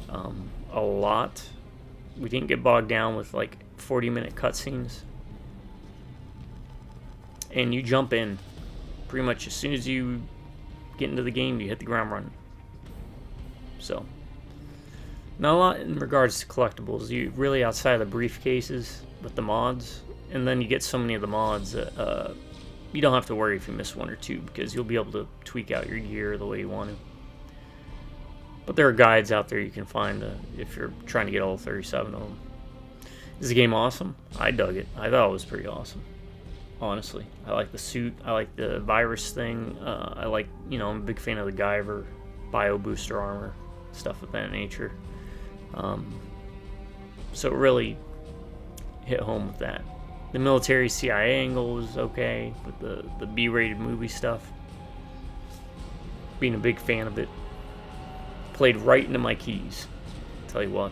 Speaker 1: a lot. We didn't get bogged down with like 40-minute cutscenes. And you jump in. Pretty much as soon as you get into the game, you hit the ground running. So, not a lot in regards to collectibles. You really outside of the briefcases with the mods, and then you get so many of the mods that you don't have to worry if you miss 1 or 2, because you'll be able to tweak out your gear the way you want to. But there are guides out there you can find if you're trying to get all 37 of them. Is the game awesome? I dug it. I thought it was pretty awesome. Honestly, I like the suit. I like the virus thing. I like, I'm a big fan of the Guyver, bio booster armor, stuff of that nature. So it really hit home with that. The military CIA angle was okay, with the B-rated movie stuff. Being a big fan of it. Played right into my keys. Tell you what.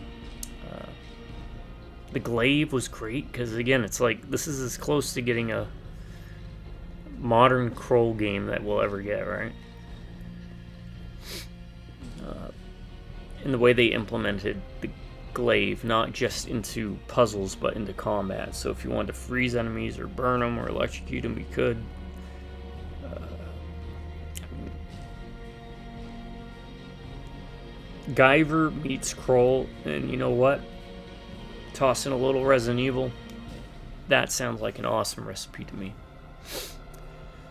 Speaker 1: The glaive was great, because again, it's like, this is as close to getting a modern Kroll game that we'll ever get, right? In the way they implemented the glaive, not just into puzzles, but into combat. So if you wanted to freeze enemies, or burn them, or electrocute them, you could. Guyver meets Kroll, and you know what? Toss in a little Resident Evil. That sounds like an awesome recipe to me.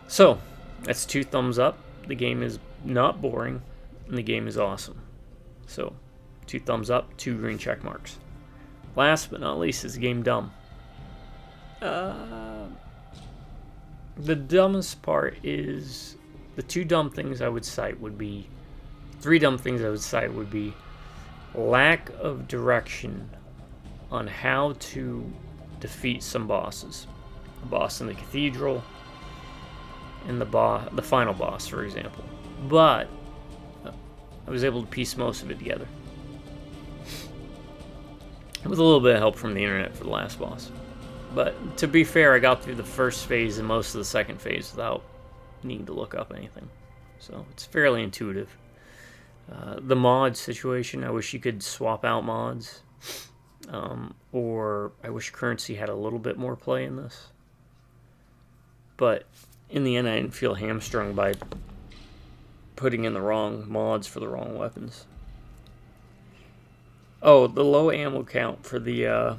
Speaker 1: So, that's 2 thumbs up. The game is not boring, and the game is awesome. So, 2 thumbs up, 2 green check marks. Last but not least, is the game dumb? The dumbest part is, the 2 dumb things I would cite would be, 3 dumb things I would cite would be lack of direction on how to defeat some bosses. The boss in the cathedral, and the final boss, for example. But I was able to piece most of it together. With a little bit of help from the internet for the last boss. But to be fair, I got through the first phase and most of the second phase without needing to look up anything. So it's fairly intuitive. The mod situation, I wish you could swap out mods. Or I wish currency had a little bit more play in this. But in the end, I didn't feel hamstrung by putting in the wrong mods for the wrong weapons. Oh, the low ammo count for the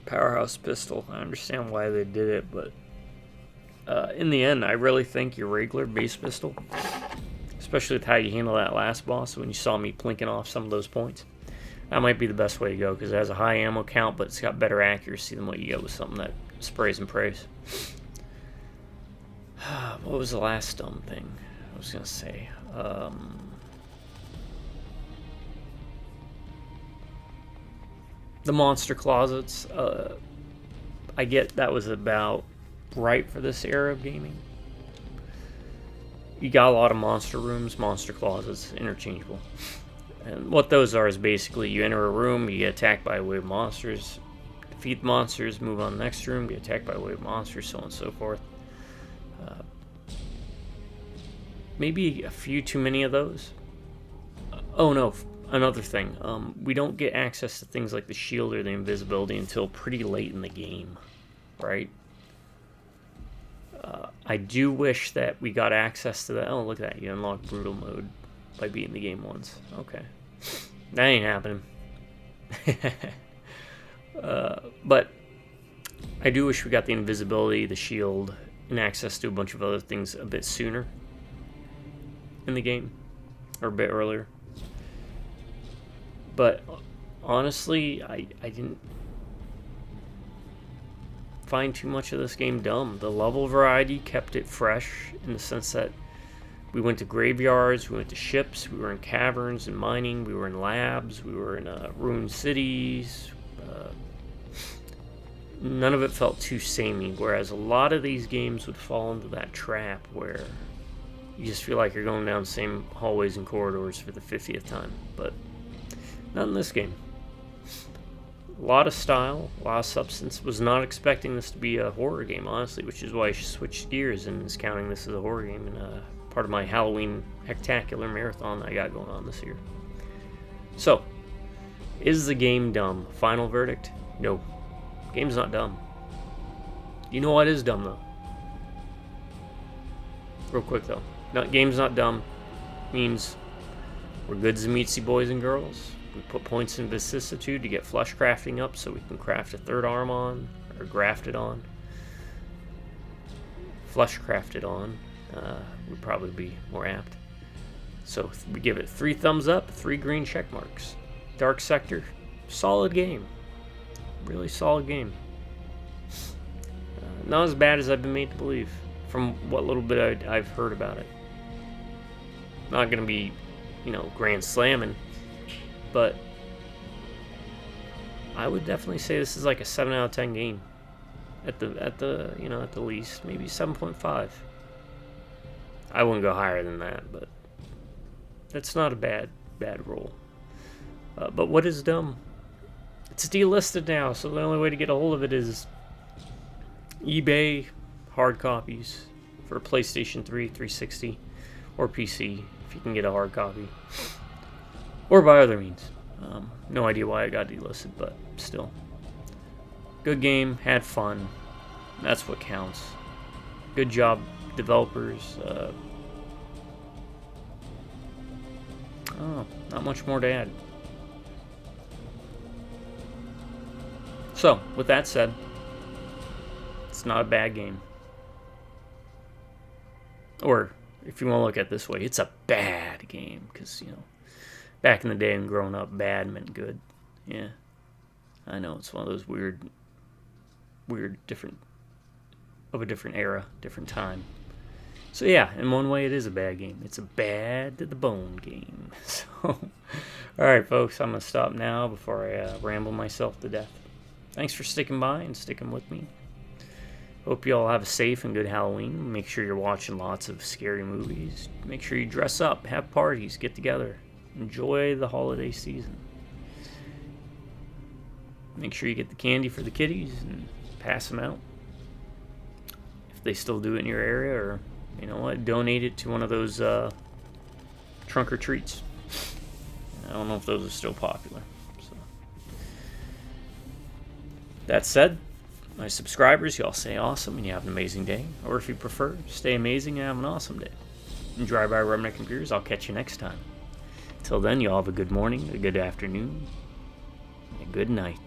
Speaker 1: powerhouse pistol. I understand why they did it, but in the end, I really think your regular base pistol, especially with how you handle that last boss when you saw me plinking off some of those points, that might be the best way to go, because it has a high ammo count, but it's got better accuracy than what you get with something that sprays and prays. What was the last dumb thing I was going to say? The monster closets. I get that was about right for this era of gaming. You got a lot of monster rooms, monster closets, interchangeable. And what those are is basically you enter a room, you get attacked by a wave of monsters, defeat the monsters, move on to the next room, get attacked by a wave of monsters, so on and so forth. Maybe a few too many of those. Oh no, another thing. We don't get access to things like the shield or the invisibility until pretty late in the game, right? I do wish that we got access to that. Oh, look at that. You unlock brutal mode by beating the game once. Okay. That ain't happening. But I do wish we got the invisibility, the shield, and access to a bunch of other things a bit sooner in the game. Or a bit earlier. But honestly, I didn't find too much of this game dumb. The level variety kept it fresh in the sense that we went to graveyards, we went to ships, we were in caverns and mining, we were in labs, we were in ruined cities. None of it felt too samey, whereas a lot of these games would fall into that trap where you just feel like you're going down the same hallways and corridors for the 50th time. But not in this game. A lot of style, a lot of substance. Was not expecting this to be a horror game, honestly, which is why I switched gears and is counting this as a horror game and part of my Halloween Hecktacular marathon I got going on this year. So, is the game dumb? Final verdict? No. Game's not dumb. You know what is dumb, though? Real quick, though. Game's not dumb means we're good Zemeetsy boys and girls. We put points in vicissitude to get flesh crafting up so we can craft a third arm on, or graft it on. Flesh crafted on would probably be more apt. So we give it 3 thumbs up, 3 green check marks. Dark Sector, solid game. Really solid game. Not as bad as I've been made to believe from what little bit I've heard about it. Not going to be, grand slamming, but I would definitely say this is like a 7 out of 10 game. At the least, maybe 7.5. I wouldn't go higher than that, but that's not a bad roll. But what is dumb? It's delisted now, so the only way to get a hold of it is eBay hard copies for PlayStation 3, 360, or PC if you can get a hard copy, or by other means. No idea why it got delisted, but still. Good game, had fun. That's what counts. Good job, developers. Not much more to add. So, with that said, it's not a bad game. Or, if you want to look at it this way, it's a bad game. Because, back in the day and growing up, bad meant good. Yeah. I know, it's one of those weird, different era, different time. So yeah, in one way it is a bad game. It's a bad to the bone game. So, alright folks, I'm going to stop now before I ramble myself to death. Thanks for sticking by and sticking with me. Hope you all have a safe and good Halloween. Make sure you're watching lots of scary movies. Make sure you dress up, have parties, get together. Enjoy the holiday season. Make sure you get the candy for the kiddies and pass them out. If they still do it in your area, or, donate it to one of those trunk or treats. I don't know if those are still popular. So. That said, my subscribers, y'all stay awesome and you have an amazing day. Or if you prefer, stay amazing and have an awesome day. And Drive-By Redneck Computers, I'll catch you next time. Till then, y'all have a good morning, a good afternoon, a good night,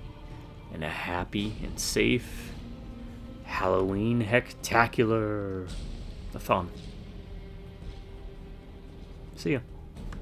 Speaker 1: and a happy and safe Halloween Hecktacular-a-thon. See ya.